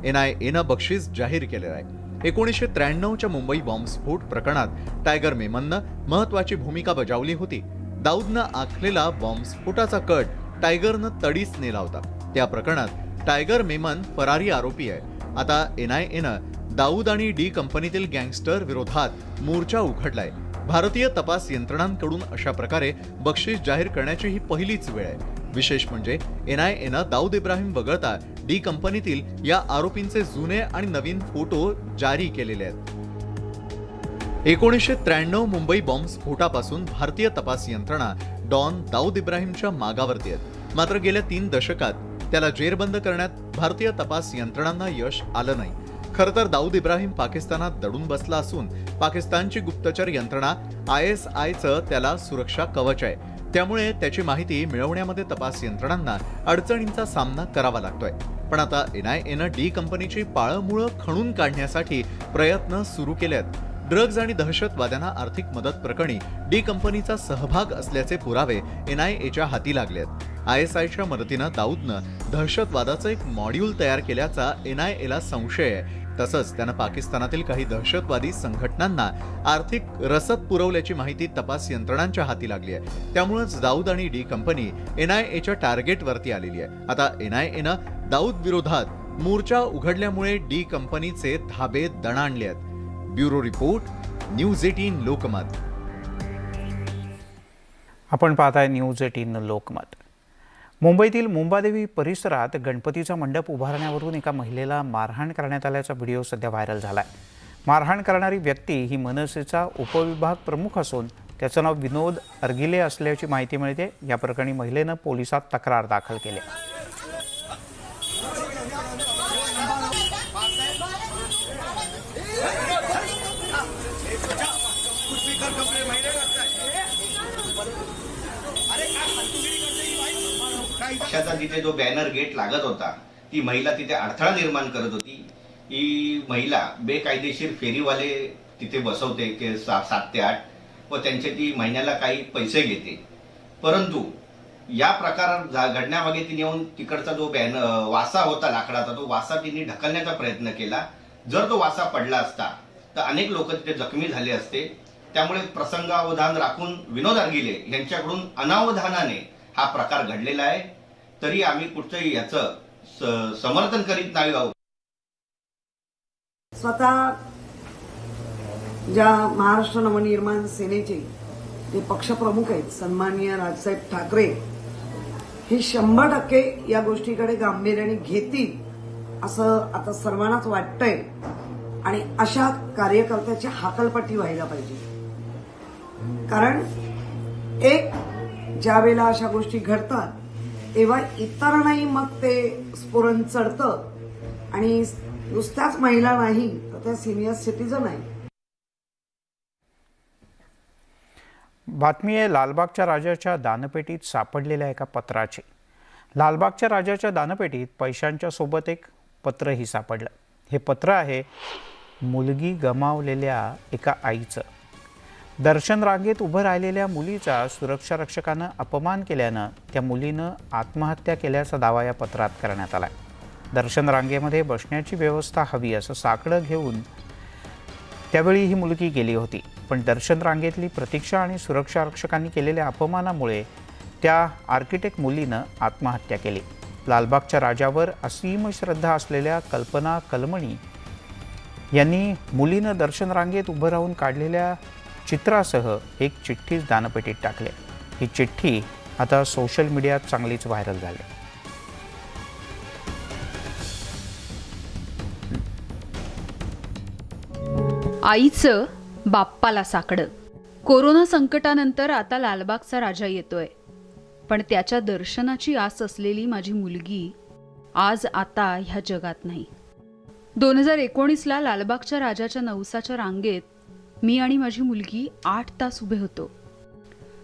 NIAनं बक्षीस जाहीर केलेलं आहे. 1993च्या मुंबई बॉम्बस्फोट प्रकरणात टायगर मेमननं महत्वाची भूमिका बजावली होती. दाऊदनं आखलेला बॉम्बस्फोटाचा कट टायगरनं तडीस नेला होता. त्या प्रकरणात टायगर मेमन फरारी आरोपी आहे. आता NIAनं दाऊद आणि डी कंपनीतील गँगस्टर विरोधात मोर्चा उघडलाय. भारतीय तपास यंत्रणांकडून अशा प्रकारे बक्षीस जाहीर करण्याची ही पहिलीच वेळ आहे. विशेष म्हणजे NIAनं दाऊद इब्राहिम वगळता डी कंपनीतील या आरोपींचे जुने आणि नवीन फोटो जारी केलेले आहेत. 1993 मुंबई बॉम्बस्फोटापासून भारतीय तपास यंत्रणा डॉन दाऊद इब्राहिमच्या मागावरती आहेत. मात्र गेल्या 3 दशकात त्याला जेरबंद करण्यात भारतीय तपास यंत्रणांना यश आलं नाही. खरं तर दाऊद इब्राहिम पाकिस्तानात दडून बसला असून पाकिस्तानची गुप्तचर यंत्रणा ISIचं त्याला सुरक्षा कवच आहे. त्यामुळे त्याची माहिती मिळवण्यामध्ये तपास यंत्रणांना अडचणींचा सामना करावा लागतोय. पण आता NIAनं डी कंपनीची पाळंमुळं खणून काढण्यासाठी प्रयत्न सुरू केले आहेत. ड्रग्ज आणि दहशतवाद्यांना आर्थिक मदत प्रकरणी डी कंपनीचा सहभाग असल्याचे पुरावे NIAच्या हाती लागले आहेत. ISIच्या मदतीनं दाऊदनं दहशतवादाचं एक मॉड्यूल तयार केल्याचा NIAला संशय आहे. तसंच त्यानं पाकिस्तानातील काही दहशतवादी संघटनांना आर्थिक रसद पुरवल्याची माहिती तपास यंत्रणांच्या हाती लागली आहे. त्यामुळेच दाऊद आणि डी कंपनी NIAच्या टार्गेटवरती आलेली आहे. आता NIAनं दाऊद विरोधात मोर्चा उघडल्यामुळे डी कंपनीचे धाबे दणाणले आहेत. Bureau report, news 18 Lokmat. आपण पाहताय न्यूज 18 लोकमत. मुंबईतील मुंबादेवी परिसरात गणपतीचा मंडप उभारण्यावरून एका महिलेला मारहाण करण्यात आल्याचा व्हिडिओ सध्या व्हायरल झालाय. मारहाण करणारी व्यक्ती ही मनसेचा उपविभाग प्रमुख असून त्याचं नाव विनोद अर्गिले असल्याची माहिती मिळते. या प्रकरणी महिलेनं पोलिसात तक्रार दाखल केली. पक्षाचा तिथे जो बॅनर गेट लागत होता, ती महिला तिथे अडथळा निर्माण करत होती. ही महिला बेकायदेशीर फेरीवाले तिथे बसवते की 7 ते 8 व त्यांचे ती महिन्याला काही पैसे घेते. परंतु या प्रकार घडण्यामागे तिने येऊन तिकडचा जो वासा होता लाकडाचा, तो वासा तिने ढकलण्याचा प्रयत्न केला. जर तो वासा पडला असता तर अनेक लोक तिथे जखमी झाले असते. त्यामुळे प्रसंगावधान राखून विनोद अर्गिले यांच्याकडून अनावधानाने हा प्रकार घडलेला आहे. तरी आम्ही कुठचंही याचं समर्थन करीत नाही आहोत. स्वतः ज्या महाराष्ट्र नवनिर्माण सेनेचे जे पक्षप्रमुख आहेत सन्माननीय राजसाहेब ठाकरे, हे 100% या गोष्टीकडे गांभीर्याने घेतील असं आता सर्वांनाच वाटतंय. आणि अशा कार्यकर्त्याची हाकलपट्टी व्हायला पाहिजे. कारण एक ज्या वेळेला अशा गोष्टी घडतात तेव्हा इतरांनाही मग ते स्फुरण चढतं. आणि नुसत्याच महिला नाही तर त्या सिनियर सिटीजन आहे. बातमी आहे लालबागच्या राजाच्या दानपेटीत सापडलेल्या एका पत्राची. लालबागच्या राजाच्या दानपेटीत पैशांच्या सोबत एक पत्रही सापडलं. हे पत्र आहे मुलगी गमावलेल्या एका आईचं. दर्शन रांगेत उभं राहिलेल्या मुलीचा सुरक्षा रक्षकानं अपमान केल्यानं त्या मुलीनं आत्महत्या केल्याचा दावा या पत्रात करण्यात आला. दर्शन रांगेमध्ये बसण्याची व्यवस्था हवी असं साकडं घेऊन त्यावेळी ही मुलगी गेली होती. पण दर्शन रांगेतली प्रतीक्षा आणि सुरक्षा रक्षकांनी केलेल्या अपमानामुळे त्या आर्किटेक्ट मुलीनं आत्महत्या केली. लालबागच्या राजावर असीम श्रद्धा असलेल्या कल्पना कलमणी यांनी मुलीनं दर्शन रांगेत उभं राहून काढलेल्या चित्रासह एक चिठ्ठी दानपेटीत टाकली. ही चिठ्ठी आता सोशल मीडियात चांगलीच व्हायरल झाली. आईचं बाप्पाला साकडं. कोरोना संकटानंतर आता लालबागचा राजा येतोय. पण त्याच्या दर्शनाची आस असलेली माझी मुलगी आज आता ह्या जगात नाही. 2019ला लालबागच्या राजाच्या नवसाच्या रांगेत मी आणि माझी मुलगी 8 तास उभे होतो.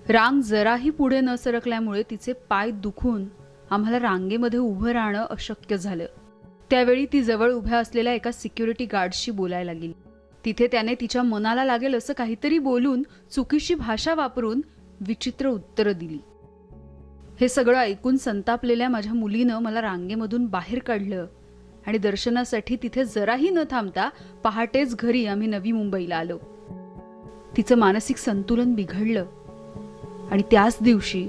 रांग जराही पुढे न सरकल्यामुळे तिचे पाय दुखून आम्हाला रांगेमध्ये उभं राहणं अशक्य झालं. त्यावेळी ती जवळ उभ्या असलेल्या एका सिक्युरिटी गार्डशी बोलायला लागली. तिथे त्याने तिच्या मनाला लागेल असं काहीतरी बोलून चुकीची भाषा वापरून विचित्र उत्तरं दिली. हे सगळं ऐकून संतापलेल्या माझ्या मुलीनं मला रांगेमधून बाहेर काढलं आणि दर्शनासाठी तिथे जराही न थांबता पहाटेच घरी आम्ही नवी मुंबईला आलो. तिचं मानसिक संतुलन बिघडलं आणि त्याच दिवशी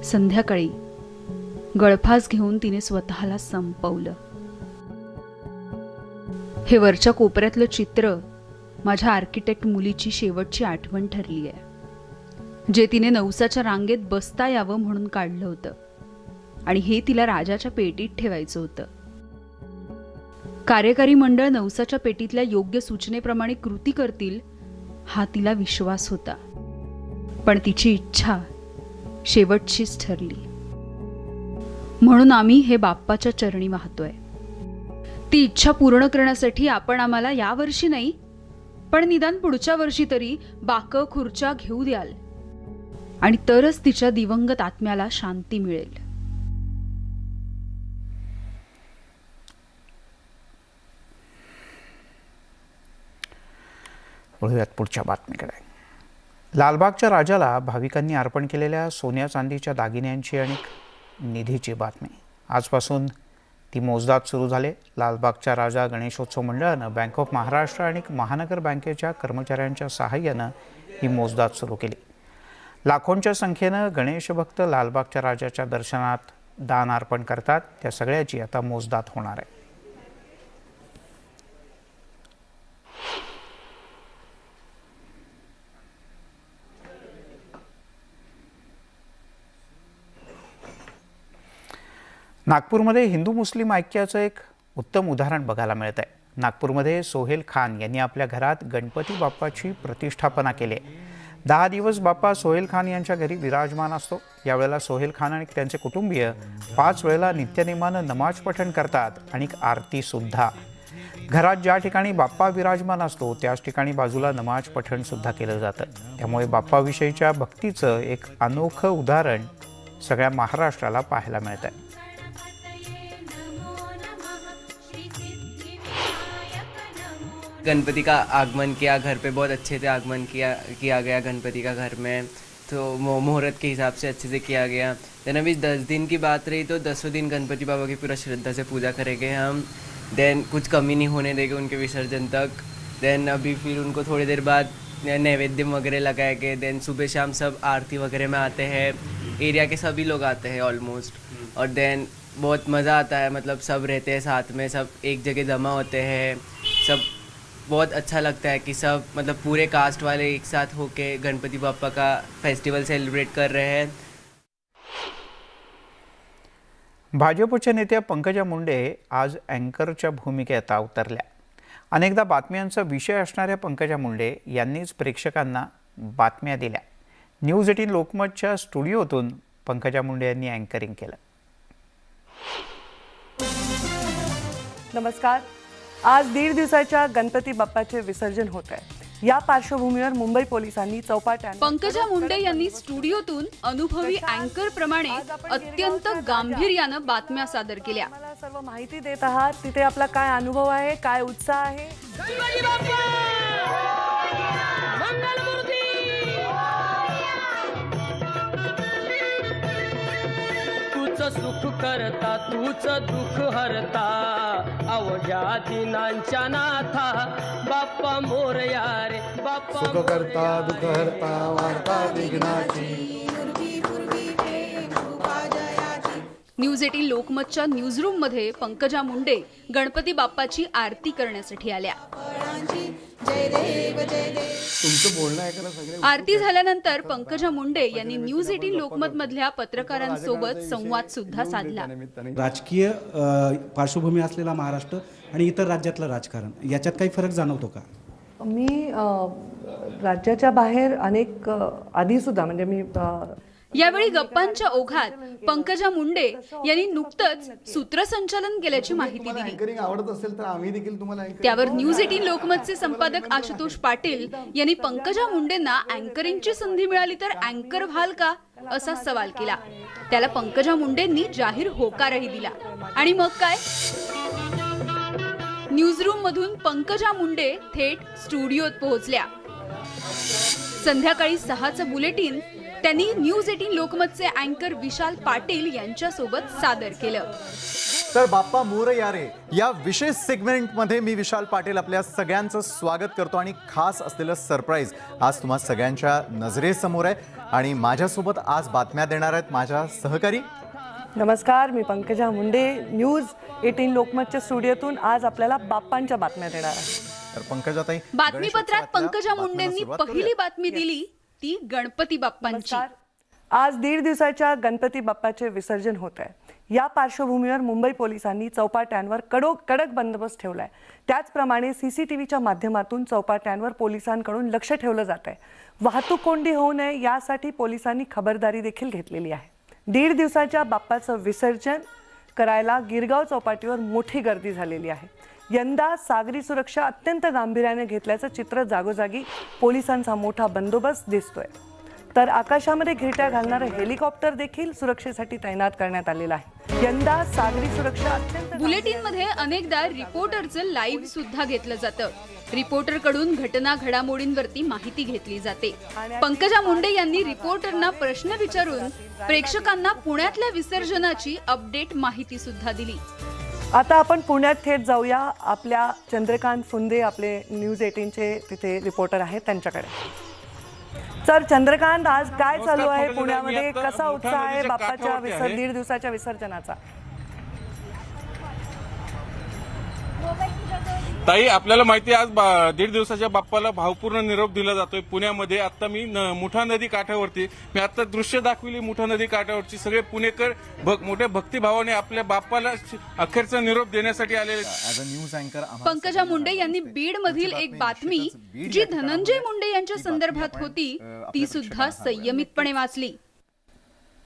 संध्याकाळी गळफास घेऊन तिने स्वतःला संपवलं. हे वरच्या कोपऱ्यातलं चित्र माझ्या आर्किटेक्ट मुलीची शेवटची आठवण ठरली आहे, जे तिने नवसाच्या रांगेत बसता यावं म्हणून काढलं होतं आणि हे तिला राजाच्या पेटीत ठेवायचं होतं. कार्यकारी मंडळ नवसाच्या पेटीतल्या योग्य सूचनेप्रमाणे कृती करतील हा तिला विश्वास होता, पण तिची इच्छा शेवटचीच ठरली. म्हणून आम्ही हे बाप्पाच्या चरणी वाहतोय. ती इच्छा पूर्ण करण्यासाठी आपण आम्हाला यावर्षी नाही पण निदान पुढच्या वर्षी तरी बाकं खुर्च्या घेऊ द्याल आणि तरच तिच्या दिवंगत आत्म्याला शांती मिळेल. वळूयात पुढच्या बातमीकडे. लालबागच्या राजाला भाविकांनी अर्पण केलेल्या सोन्या चांदीच्या दागिन्यांची आणि निधीची बातमी. आजपासून ती मोजदाद सुरू झाले. लालबागच्या राजा गणेशोत्सव मंडळानं बँक ऑफ महाराष्ट्र आणि महानगर बँकेच्या कर्मचाऱ्यांच्या सहाय्यानं ही मोजदाद सुरू केली. लाखोंच्या संख्येनं गणेश भक्त लालबागच्या राजाच्या दर्शनात दान अर्पण करतात. त्या सगळ्याची आता मोजदाद होणार आहे. नागपूरमध्ये हिंदू मुस्लिम ऐक्याचं एक उत्तम उदाहरण बघायला मिळत आहे. नागपूरमध्ये सोहेल खान यांनी आपल्या घरात गणपती बाप्पाची प्रतिष्ठापना केली आहे. 10 दिवस बाप्पा सोहेल खान यांच्या घरी विराजमान असतो. यावेळेला सोहेल खान आणि त्यांचे कुटुंबीय 5 वेळेला नित्यनेमानं नमाज पठण करतात आणि आरतीसुद्धा. घरात ज्या ठिकाणी बाप्पा विराजमान असतो त्याच ठिकाणी बाजूला नमाज पठणसुद्धा केलं जातं. त्यामुळे बाप्पाविषयीच्या भक्तीचं एक अनोखं उदाहरण सगळ्या महाराष्ट्राला पाहायला मिळत आहे. गणपति का आगमन किया, घर पे बहुत अच्छे से आगमन किया गया गणपति का घर में, तो मुहूर्त के हिसाब से अच्छे से किया गया. देन अभी 10 दिन की बात रही तो 10वें दिन गणपति बाबा की पूरा श्रद्धा से पूजा करेंगे हम. देन कुछ कमी नहीं होने देंगे उनके विसर्जन तक. देन अभी फिर उनको थोड़ी देर बाद नैवेद्य वगैरह लगाएंगे. देन सुबह शाम सब आरती वगैरह में आते हैं. एरिया के सभी लोग आते हैं ऑलमोस्ट. और देन बहुत मज़ा आता है, मतलब सब रहते हैं साथ में, सब एक जगह जमा होते हैं. सब बहुत अच्छा लगता है कि सब मतलब पूरे कास्ट वाले एक साथ होके गणपति बाप्पा का फेस्टिवल सेलिब्रेट कर रहे हैं. भाजपच्या नेत्या पंकजा मुंडे आज अँकरच्या भूमिकेत उतरल्या. अनेकदा बातम्यांचा विषय असणाऱ्या पंकजा मुंडे यांनीच प्रेक्षकांना बातम्या दिल्या. न्यूज 18 लोकमतच्या स्टुडिओतून पंकजा मुंडे यांनी अँकरिंग केलं. नमस्कार. आज 1.5 दिवसाच्या गणपती बाप्पाचे विसर्जन होत आहे. या पार्श्वभूमीवर मुंबई पोलिसांनी चौपाट्याने पंकजा मुंडे यांनी स्टुडिओतून अनुभवी अँकर प्रमाणे अत्यंत गांभीर्यानं बातम्या सादर केल्या. मला सर्व माहिती देत आहात, तिथे आपला काय अनुभव आहे, काय उत्साह आहे. सुख करता तूच दुःख हरता, अवघ्या दिनांच्या नाथा बाप्पा मोरया रे बाप्पा. सुख करता दुःख हरता, वार्ता विघ्नाची. न्यूज 18 लोकमतच्या न्यूजरूम मध्ये पंकजा मुंडे गणपती बाप्पाची आरती करण्यासाठी आल्या. तुमचं बोलणं ऐकायला सगळे. आरती झाल्यानंतर पंकजा मुंडे यांनी न्यूज 18 लोकमत मधल्या पत्रकारांसोबत संवाद सुद्धा साधला. राजकीय पार्श्वभूमी असलेला महाराष्ट्र आणि इतर राज्यातलं राजकारण याच्यात काही फरक जाणवतो का? मी राज्याच्या बाहेर अनेक आधी सुद्धा म्हणजे मी यावेळी गप्पांच्या ओघात पंकजा मुंडे यांनी नुकतंच सूत्रसंचालन केल्याची माहिती दिली. अँकरिंग आवडत असेल तर आम्ही देखील तुम्हाला त्यावर न्यूज 18 लोकमतचे संपादक आशुतोष पाटील यांनी पंकजा मुंडेंना अँकरिंगची संधी मिळाली तर अँकर व्हाल का असा सवाल केला. त्याला पंकजा मुंडेंनी जाहीर होकारही दिला. आणि मग काय, न्यूजरूम मधून पंकजा मुंडे थेट स्टुडिओत पोहोचल्या. संध्याकाळी 6चं बुलेटिन त्यांनी न्यूज 18 लोकमतचे अँकर विशाल पाटील यांच्यासोबत सादर केलं. तर बाप्पा मोरया रे या विशेष सेगमेंटमध्ये मी विशाल पाटील आपल्या सगळ्यांचं स्वागत करतो. आणि खास असलेलं सरप्राईज आज तुम्हा सगळ्यांच्या नजरेसमोर आहे. आणि माझ्यासोबत आज बातम्या देणार आहेत माझ्या सहकारी. नमस्कार, मी पंकजा मुंडे. न्यूज 18 लोकमतच्या स्टुडिओतून आज आपल्याला बाप्पांच्या बातम्या देणार आहे. तर पंकजाताई, बातमीपत्रात पंकजा मुंडेंनी पहिली बातमी दिली ती गणपती बाप्पांची. आज 1.5 दिवसाच्या गणपती बाप्पाचे विसर्जन होत आहे. या पार्श्वभूमीवर मुंबई पोलिसांनी चौपाट्यांवर कडक बंदोबस्त ठेवलाय. त्याचप्रमाणे CCTVच्या माध्यमातून चौपाट्यांवर पोलिसांकडून लक्ष ठेवलं जात आहे. वाहतूक कोंडी होऊ नये यासाठी पोलिसांनी खबरदारी देखील घेतलेली आहे. 1.5 दिवसाच्या बाप्पाचं विसर्जन करायला गिरगाव चौपाटीवर मोठी गर्दी झालेली आहे. यंदा सागरी सुरक्षा अत्यंत गांभीर्याने घेतल्याचं चित्र जागोजागी पोलिसांचा मोठा बंदोबस्त दिसतोय. तर आकाशामध्ये घिरट्या घालणारं हेलिकॉप्टर देखील सुरक्षेसाठी तैनात करण्यात आलेलं आहे. यंदा सागरी सुरक्षा अत्यंत बुलेटिन मध्ये अनेकदा रिपोर्टरचं लाईव्ह सुद्धा घेतलं जातं. रिपोर्टर कडून घटना घडामोडींवरती माहिती घेतली जाते. पंकजा मुंडे यांनी रिपोर्टरना प्रश्न विचारून प्रेक्षकांना पुण्यातल्या विसर्जनाची अपडेट माहिती सुद्धा दिली. आता आपण पुण्यात थेट जाऊया. आपल्या चंद्रकांत फुंदे आपले न्यूज 18चे तिथे रिपोर्टर आहेत त्यांच्याकडे. सर चंद्रकांत, आज काय चालू आहे पुण्यामध्ये? कसा उत्साह आहे बाप्पाच्या 1.5 दिवसाच्या विसर्जनाचा? ताई, आपल्याला माहिती आहे आज 1.5 दिवसाच्या बाप्पाला भावपूर्ण निरोप दिला जातोय पुण्यामध्ये. आता मी मुठा नदी काठावरती मी आता दृश्य दाखविली. मुठा नदी काठावरची सगळे पुणेकर मोठ्या भक्तिभावाने आपल्या बाप्पाला अखेरचा निरोप देण्यासाठी आलेले. ॲज अ न्यूज अँकर पंकजा मुंडे यांनी बीड मधील एक बातमी जी धनंजय मुंडे यांच्या संदर्भात होती ती सुद्धा संयमितपणे वाचली.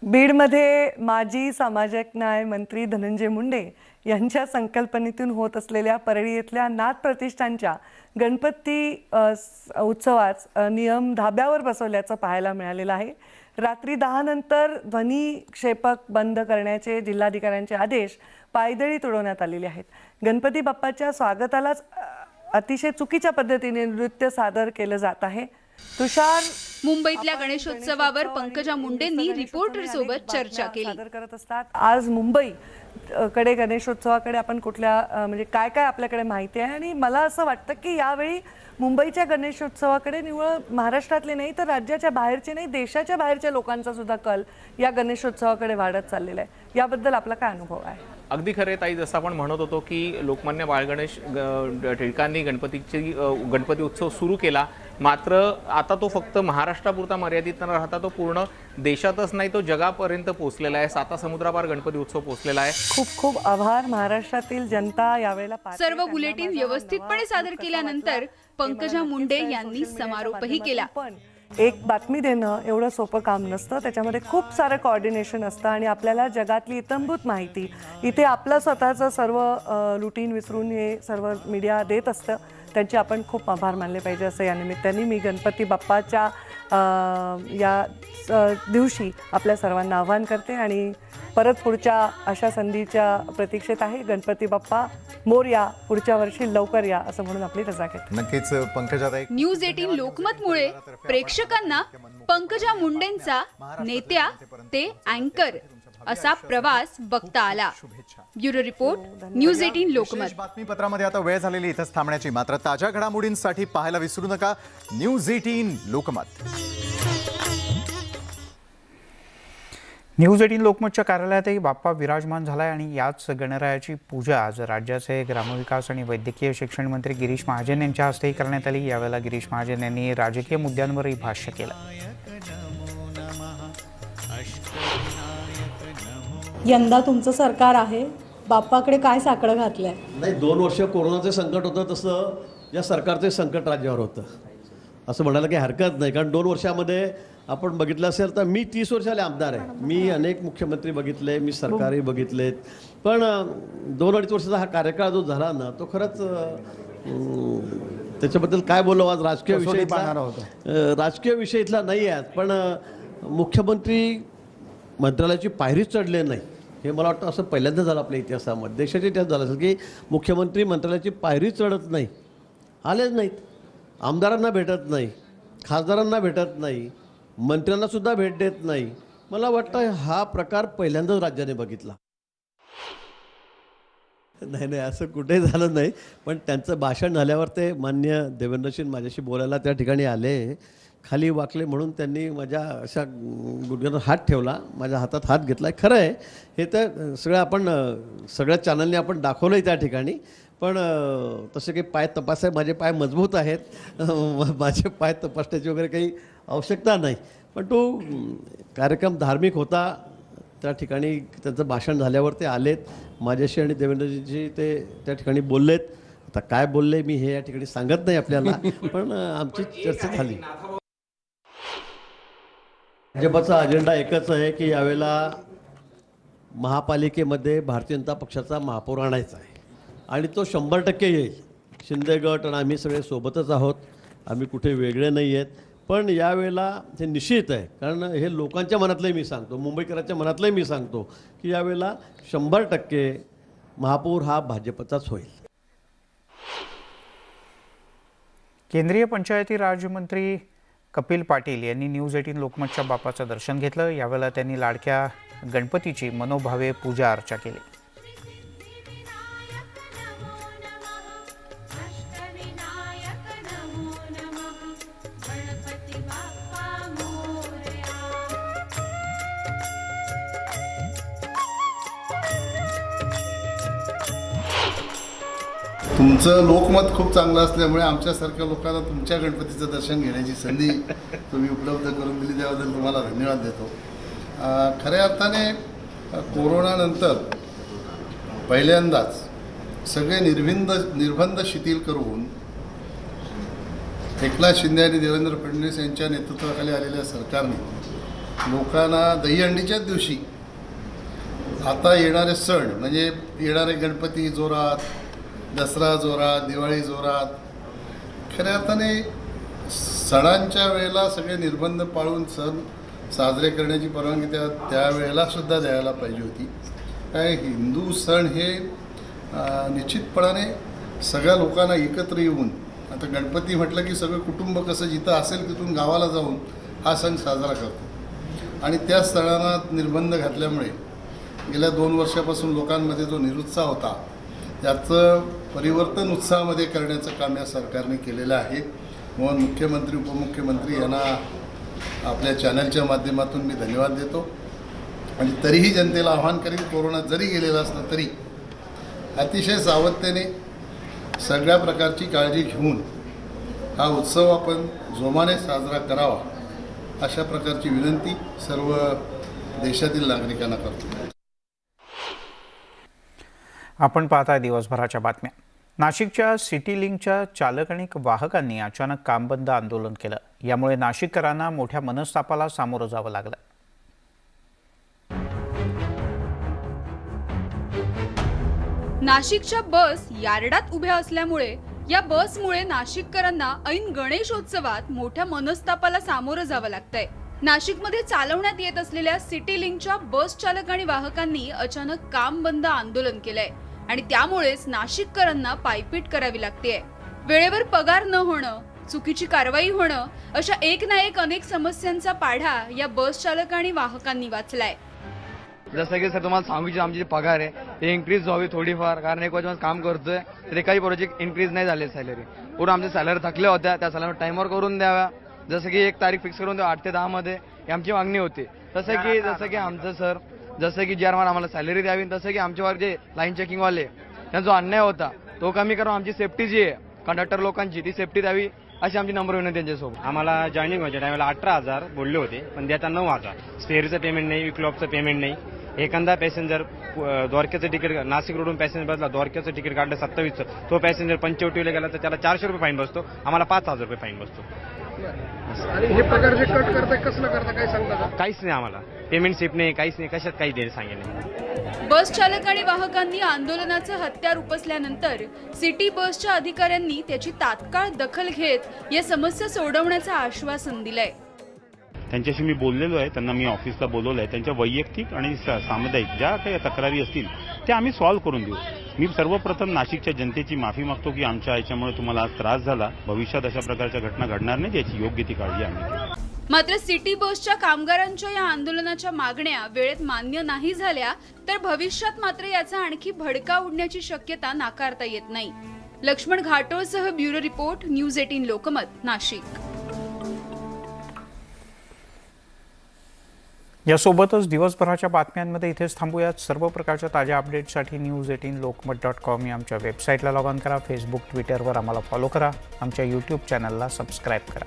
बीडमध्ये माजी सामाजिक न्याय मंत्री धनंजय मुंडे यांच्या संकल्पनेतून होत असलेल्या परळी येथल्या नाथ प्रतिष्ठानच्या गणपती उत्सवात नियम धाब्यावर बसवल्याचं पाहायला मिळालेलं आहे. रात्री 10 नंतर ध्वनिक्षेपक बंद करण्याचे जिल्हाधिकाऱ्यांचे आदेश पायदळी तुडवण्यात आलेले आहेत. गणपती बाप्पाच्या स्वागतालाच अतिशय चुकीच्या पद्धतीने नृत्य सादर केलं जात आहे. तुषार, मुंबईतल्या गणेशोत्सवावर पंकजा मुंडेंनी रिपोर्टर सोबत चर्चा केली. सादर करत असतात. आज मुंबई कडे गणेशोत्सवाकडे आपण कुठल्या म्हणजे काय काय आपल्याकडे माहिती आहे? आणि मला असं वाटतं की यावेळी मुंबईच्या गणेशोत्सवाकडे निव्वळ महाराष्ट्रातले नाही तर राज्याच्या बाहेरचे नाही, देशाच्या बाहेरच्या लोकांचा सुद्धा कल या गणेशोत्सवाकडे वाढत चाललेला आहे. याबद्दल आपला काय अनुभव आहे? अगदी खरे ताई, जसं आपण म्हणत होतो की लोकमान्य बाळ गणेश टिळकांनी गणपती उत्सव सुरू केला, मात्र आता तो फक्त महाराष्ट्रापुरता मर्यादित न राहता तो पूर्ण देशातच नाही तो जगापर्यंत पोहोचलेला आहे. 7 समुद्रापार गणपती उत्सव पोहोचलेला आहे. खूप खूप आभार. महाराष्ट्रातील जनता यावेळेला सर्व बुलेटिन व्यवस्थितपणे सादर केल्यानंतर पंकजा मुंडे यांनी समारोपही केला. एक बातमी देणं एवढं सोपं काम नसतं. त्याच्यामध्ये खूप सारं कोऑर्डिनेशन असतं आणि आपल्याला जगातली इत्थंभूत माहिती इथे आपलं स्वतःचं सर्व रुटीन विसरून हे सर्व मीडिया देत असतं. त्यांचे आपण खूप आभार मानले पाहिजे असं या निमित्ताने मी गणपती बाप्पाच्या या दिवशी आपल्या सर्वांना आवाहन करते आणि परत पुढच्या अशा संधीच्या प्रतीक्षेत आहे. गणपती बाप्पा मोरया, पुढच्या वर्षी लवकर या असं म्हणून आपली रजा घेते. नक्कीच पंकजाताई, न्यूज 18 लोकमतमुळे प्रेक्षकांना पंकजा मुंडेंचा नेत्या ते अँकर असा प्रवास बघता आला. Bureau report, news 18 Lokmat. बातमीपत्रामध्ये आता वेळ झालेली इथंच थांबण्याची. मात्र ताज्या घडामोडींसाठी पाहायला विसरू नका न्यूज 18 लोकमत. न्यूज 18 लोकमतच्या कार्यालयातही बाप्पा विराजमान झालाय आणि याच गणरायाची पूजा आज राज्याचे ग्रामविकास आणि वैद्यकीय शिक्षण मंत्री गिरीश महाजन यांच्या हस्ते करण्यात आली. यावेळेला गिरीश महाजन यांनी राजकीय मुद्द्यांवरही भाष्य केलं. यंदा तुमचं सरकार आहे, बाप्पाकडे काय साकडं घातलंय? नाही, 2 वर्ष कोरोनाचं संकट होतं तसं या सरकारचे संकट राज्यावर होतं असं म्हणायला काही हरकत नाही. कारण 2 वर्षामध्ये आपण बघितलं असेल तर मी 30 वर्षाले आमदार आहे. मी अनेक मुख्यमंत्री बघितले, मी सरकारही बघितलेत, पण 2-2.5 वर्षाचा हा कार्यकाळ जो झाला ना तो खरंच त्याच्याबद्दल काय बोलावं आज राजकीय विषय इथला नाही आहे. पण मुख्यमंत्री मंत्रालयाची पायरीच चढले नाही हे मला वाटतं असं पहिल्यांदा झालं आपल्या इतिहासामध्ये. देशाच्या इतिहासात झालं असेल की मुख्यमंत्री मंत्रालयाची पायरी चढत नाही, आलेच नाहीत, आमदारांना भेटत नाही, खासदारांना भेटत नाही, मंत्र्यांना सुद्धा भेट देत नाही. मला वाटतं हा प्रकार पहिल्यांदाच राज्याने बघितला. नाही असं कुठेही झालं नाही, पण त्यांचं भाषण झाल्यावर ते मान्य देवेंद्रजी माझ्याशी बोलायला त्या ठिकाणी आले, खाली वाकले म्हणून त्यांनी माझ्या अशा गुडघ्यावर हात ठेवला, माझ्या हातात हात घेतला. खरं आहे हे तर सगळ्या चॅनलने आपण दाखवलं आहे त्या ठिकाणी. पण तसे काही पाय तपासाय माझे पाय मजबूत आहेत, माझे पाय तपासण्याची वगैरे काही आवश्यकता नाही. पण तो कार्यक्रम धार्मिक होता, त्या ठिकाणी त्यांचं भाषण झाल्यावर ते आलेत माझ्याशी आणि देवेंद्रजींशी ते त्या ठिकाणी बोललेत. आता काय बोलले मी हे या ठिकाणी सांगत नाही आपल्याला, पण आमची चर्चा झाली. भाजपचा अजेंडा एकच आहे की यावेळेला महापालिकेमध्ये भारतीय जनता पक्षाचा महापौर आणायचा आहे आणि तो 100% येईल. शिंदे गट आणि आम्ही सगळे सोबतच आहोत, आम्ही कुठे वेगळे नाही आहेत. पण यावेळेला हे निश्चित आहे, कारण हे लोकांच्या मनातलंही मी सांगतो, मुंबईकरांच्या मनातलंही मी सांगतो की यावेळेला 100% महापौर हा भाजपचाच होईल. केंद्रीय पंचायती राज मंत्री कपिल पाटील यांनी न्यूज 18 लोकमतच्या बाप्पाचं दर्शन घेतलं. यावेळेला त्यांनी लाडक्या गणपतीची मनोभावे पूजा अर्चा केली. तुमचं लोकमत खूप चांगलं असल्यामुळे आमच्यासारख्या लोकांना तुमच्या गणपतीचं दर्शन घेण्याची संधी तुम्ही उपलब्ध करून दिली, त्याबद्दल तुम्हाला धन्यवाद देतो. खऱ्या अर्थाने कोरोनानंतर पहिल्यांदाच सगळे निर्बंध शिथिल करून एकनाथ शिंदे आणि देवेंद्र फडणवीस यांच्या नेतृत्वाखाली आलेल्या सरकारने लोकांना दहीहंडीच्याच दिवशी आता येणारे सण म्हणजे येणारे गणपती जोरात, दसरा जोरात, दिवाळी जोरात, खऱ्या अर्थाने सणांच्या वेळेला सगळे निर्बंध पाळून सण साजरे करण्याची परवानगी त्यावेळेला सुद्धा द्यायला पाहिजे होती. काय हिंदू सण हे निश्चितपणाने सगळ्या लोकांना एकत्र येऊन, आता गणपती म्हटलं की सगळं कुटुंब कसं जिथं असेल तिथून गावाला जाऊन हा सण साजरा करतो आणि त्या सणांना निर्बंध घातल्यामुळे गेल्या 2 वर्षापासून लोकांमध्ये जो निरुत्साह होता याचं परिवर्तन उत्साहामध्ये करण्याचं काम या सरकारने केलेलं आहे. म्हणून मुख्यमंत्री उपमुख्यमंत्री यांना आपल्या चॅनलच्या माध्यमातून मी धन्यवाद देतो. आणि तरीही जनतेला आवाहन करेन, कोरोना जरी गेलेला असला तरी अतिशय सावधतेने सगळ्या प्रकारची काळजी घेऊन हा उत्सव आपण जोमाने साजरा करावा अशा प्रकारची विनंती सर्व देशातील नागरिकांना करतो. आपण पाहताय दिवसभराच्या बातम्या. नाशिकच्या सिटी लिंकच्या चालक आणि वाहकांनी अचानक कामबंद आंदोलन केलं. यामुळे नाशिककरांना मोठ्या मनस्तापाला सामोरं जावं लागलं. नाशिकच्या बस यार्डात उभ्या असल्यामुळे या बसमुळे नाशिककरांना ऐन गणेशोत्सवात मोठ्या मनस्तापाला सामोरं जावं लागतंय. नाशिकमध्ये चालवण्यात येत असलेल्या सिटी लिंकच्या बस चालक आणि वाहकांनी अचानक काम बंद आंदोलन केलंय आणि त्यामुळेच नाशिककरांना पायपीट करावी लागतेय. वेळेवर पगार न होणं, चुकीची कारवाई होणं अशा एक ना एक अनेक समस्यांचा पाढा या बस चालक आणि वाहकांनी वाचलाय. जसं की सर तुम्हाला सांगू इच्छितो, आमची जी पगार आहे ते इन्क्रीज व्हावी थोडीफार, कारण 1 वर्षापासून काम करतोय तरी काही प्रोजेक्ट इन्क्रीज नाही झाले. सॅलरी पूर्ण आमच्या सॅलरी थकल्या होत्या, त्या सॅलरी टाइमवर करून द्याव्या. जसं की 1 तारीख फिक्स करून द्यावा 8 ते 10 मध्ये ही आमची मागणी होती. जसं की आमचं सर जसं की ज्यावर आम्हाला सॅलरी द्यावी, तसं की आमच्यावर जे लाईन चेकिंगवाले त्यांचा जो अन्याय होता तो कमी करून आमची सेफ्टी जी आहे कंडक्टर लोकांची ती सेफ्टी द्यावी अशी आमची नंबर विनंती त्यांच्यासोबत. आम्हाला जॉईनिंग व्हायच्या टायमाला 18,000 बोलले होते, पण द्याचा 9,000. स्टेअरचं पेमेंट नाही, विकलॉपचं पेमेंट नाही. एखादा पॅसेंजर द्वारकेचं तिकीट नाशिक रोडून पॅसेंजर बसला, द्वारकेचं तिकीट काढलं 27चं, तो पॅसेंजर 85ला गेला तर त्याला 400 रुपये फाईन बसतो, आम्हाला 5,000 रुपये फाईन बसतो. आणि हे पगार जे कट करताय कसलं करता काय सांगता का? काहीच नाही आम्हाला पेमेंट सेफ नाही, काहीच नाही, कशात काही देणं सांगितलं. बस चालक आणि वाहकांनी आंदोलनाचं हत्यार उपसल्यानंतर सिटी बसच्या अधिकाऱ्यांनी त्याची तात्काळ दखल घेत या समस्या सोडवण्याचं आश्वासन दिलंय. त्यांच्याशी मी बोललेलो आहे, त्यांना मी ऑफिसला बोलवलं आहे. त्यांच्या वैयक्तिक आणि सामुदायिक ज्या काही तक्रारी असतील त्या आम्ही सॉल्व्ह करून देऊ. मी सर्वप्रथम नाशिकच्या जनतेची माफी मागतो की आमच्या याच्यामुळे तुम्हाला आज त्रास झाला. भविष्यात अशा प्रकारच्या घटना घडणार नाही याची योग्य ती काळजी आम्ही घेऊ. मात्र सिटी बसच्या कामगारांच्या या आंदोलनाच्या मागण्या वेळेत मान्य नाही झाल्या तर भविष्यात मात्र याचा आणखी भडका उडण्याची शक्यता नाकारता येत नाही. लक्ष्मण घाटोळसह bureau report, news 18 Lokmat, Nashik. यासोबतच दिवसभराच्या बातम्यांमध्ये इथेच थांबूयात. सर्व प्रकारच्या ताज्या अपडेट्ससाठी news18lokmat.com या आमच्या वेबसाईटला लॉग ऑन करा. फेसबुक, ट्विटरवर आम्हाला फॉलो करा. आमच्या यूट्यूब चॅनलला सबस्क्राईब करा.